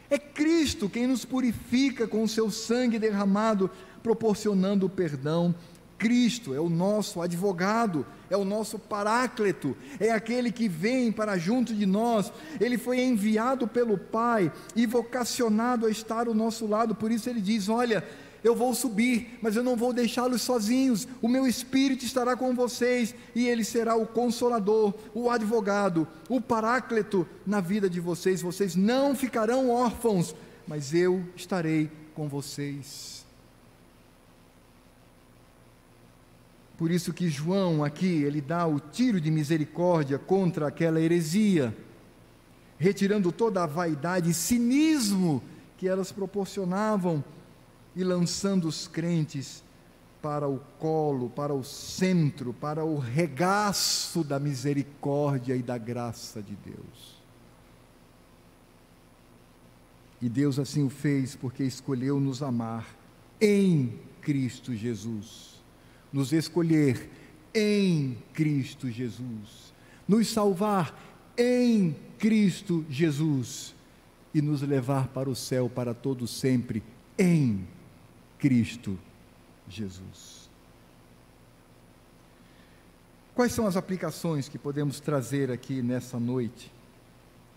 É Cristo quem nos purifica com o seu sangue derramado, proporcionando o perdão. Cristo é o nosso advogado, é o nosso paráclito, é aquele que vem para junto de nós. Ele foi enviado pelo Pai e vocacionado a estar ao nosso lado. Por isso ele diz: olha, eu vou subir, mas eu não vou deixá-los sozinhos, o meu Espírito estará com vocês, e Ele será o Consolador, o advogado, o paráclito na vida de vocês. Vocês não ficarão órfãos, mas eu estarei com vocês. Por isso que João aqui, ele dá o tiro de misericórdia contra aquela heresia, retirando toda a vaidade e cinismo que elas proporcionavam, e lançando os crentes para o colo, para o centro, para o regaço da misericórdia e da graça de Deus. E Deus assim o fez porque escolheu nos amar em Cristo Jesus, nos escolher em Cristo Jesus, nos salvar em Cristo Jesus e nos levar para o céu para todo sempre em Cristo Jesus. Quais são as aplicações que podemos trazer aqui nessa noite?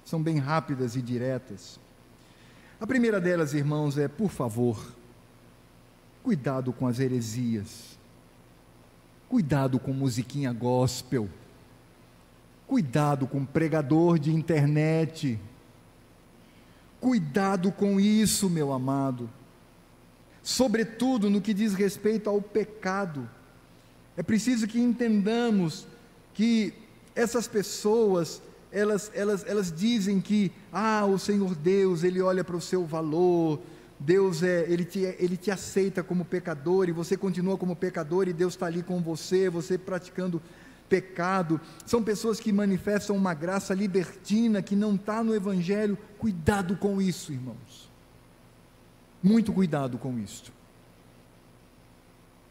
São bem rápidas e diretas. A primeira delas, irmãos, é: por favor, cuidado com as heresias, cuidado com musiquinha gospel, cuidado com pregador de internet, cuidado com isso, meu amado. Sobretudo no que diz respeito ao pecado. É preciso que entendamos que essas pessoas, elas dizem que o Senhor Deus, Ele olha para o seu valor, Deus Ele te aceita como pecador, e você continua como pecador, e Deus está ali com você praticando pecado. São pessoas que manifestam uma graça libertina que não está no Evangelho. Cuidado com isso, irmãos. Muito cuidado com isto.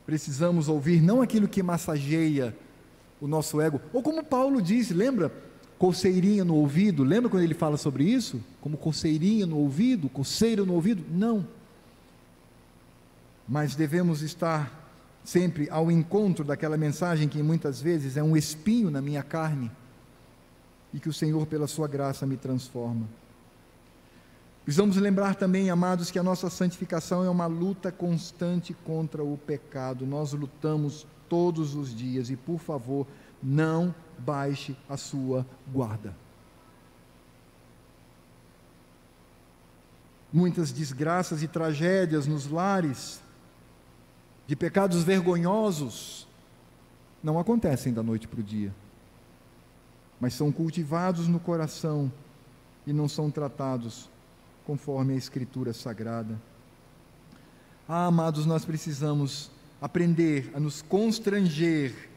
Precisamos ouvir não aquilo que massageia o nosso ego, ou como Paulo disse, lembra? Coceirinha no ouvido, lembra quando ele fala sobre isso? Como coceirinha no ouvido, coceira no ouvido? Não. Mas devemos estar sempre ao encontro daquela mensagem que muitas vezes é um espinho na minha carne, e que o Senhor, pela sua graça, me transforma. Precisamos lembrar também, amados, que a nossa santificação é uma luta constante contra o pecado. Nós lutamos todos os dias, e por favor, não baixe a sua guarda. Muitas desgraças e tragédias nos lares, de pecados vergonhosos, não acontecem da noite para o dia, mas são cultivados no coração e não são tratados conforme a Escritura Sagrada. Amados, nós precisamos aprender a nos constranger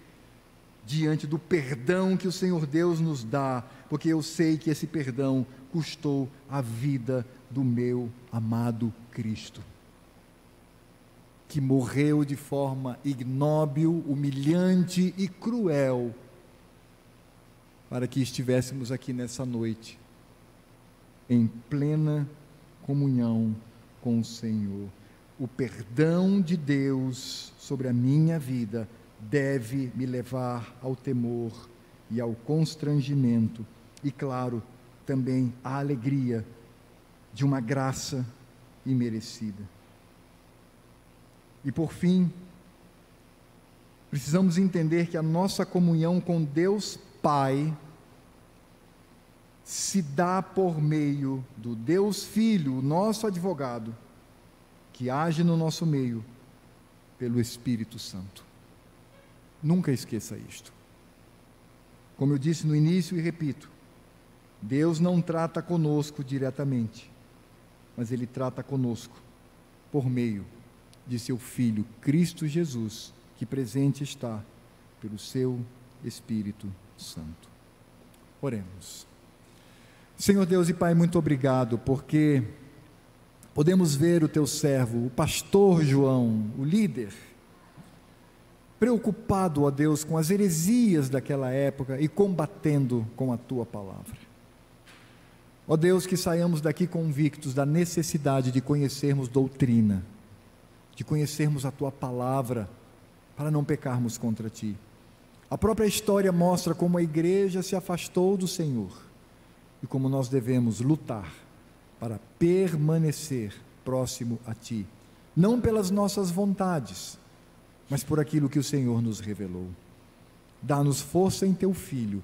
diante do perdão que o Senhor Deus nos dá, porque eu sei que esse perdão custou a vida do meu amado Cristo, que morreu de forma ignóbil, humilhante e cruel, para que estivéssemos aqui nessa noite, em plena comunhão com o Senhor. O perdão de Deus sobre a minha vida deve me levar ao temor e ao constrangimento, e claro, também à alegria de uma graça imerecida. E por fim, precisamos entender que a nossa comunhão com Deus Pai se dá por meio do Deus Filho, o nosso advogado, que age no nosso meio pelo Espírito Santo. Nunca esqueça isto. Como eu disse no início e repito, Deus não trata conosco diretamente, mas Ele trata conosco por meio de seu Filho, Cristo Jesus, que presente está pelo seu Espírito Santo. Oremos. Senhor Deus e Pai, muito obrigado, porque podemos ver o teu servo, o pastor João, o líder, preocupado, ó Deus, com as heresias daquela época e combatendo com a tua palavra. Ó Deus, que saiamos daqui convictos da necessidade de conhecermos doutrina, de conhecermos a tua palavra, para não pecarmos contra ti. A própria história mostra como a igreja se afastou do Senhor e como nós devemos lutar para permanecer próximo a ti, não pelas nossas vontades, mas por aquilo que o Senhor nos revelou. Dá-nos força em teu Filho,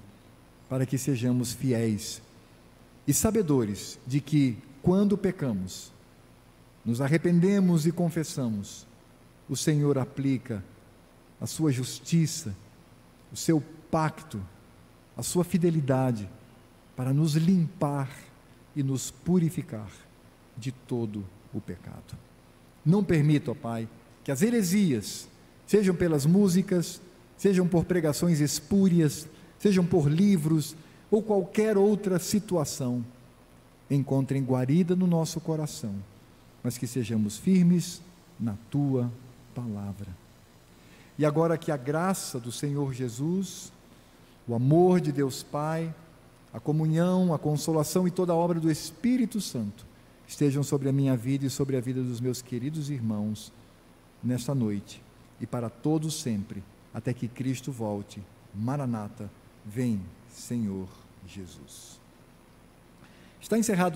para que sejamos fiéis e sabedores de que, quando pecamos, nos arrependemos e confessamos, o Senhor aplica a sua justiça, o seu pacto, a sua fidelidade, para nos limpar e nos purificar de todo o pecado. Não permita, ó Pai, que as heresias, sejam pelas músicas, sejam por pregações espúrias, sejam por livros ou qualquer outra situação, encontrem guarida no nosso coração, mas que sejamos firmes na tua palavra. E agora que a graça do Senhor Jesus, o amor de Deus Pai, a comunhão, a consolação e toda a obra do Espírito Santo estejam sobre a minha vida e sobre a vida dos meus queridos irmãos nesta noite e para todos sempre, até que Cristo volte. Maranata, vem, Senhor Jesus. Está encerrado.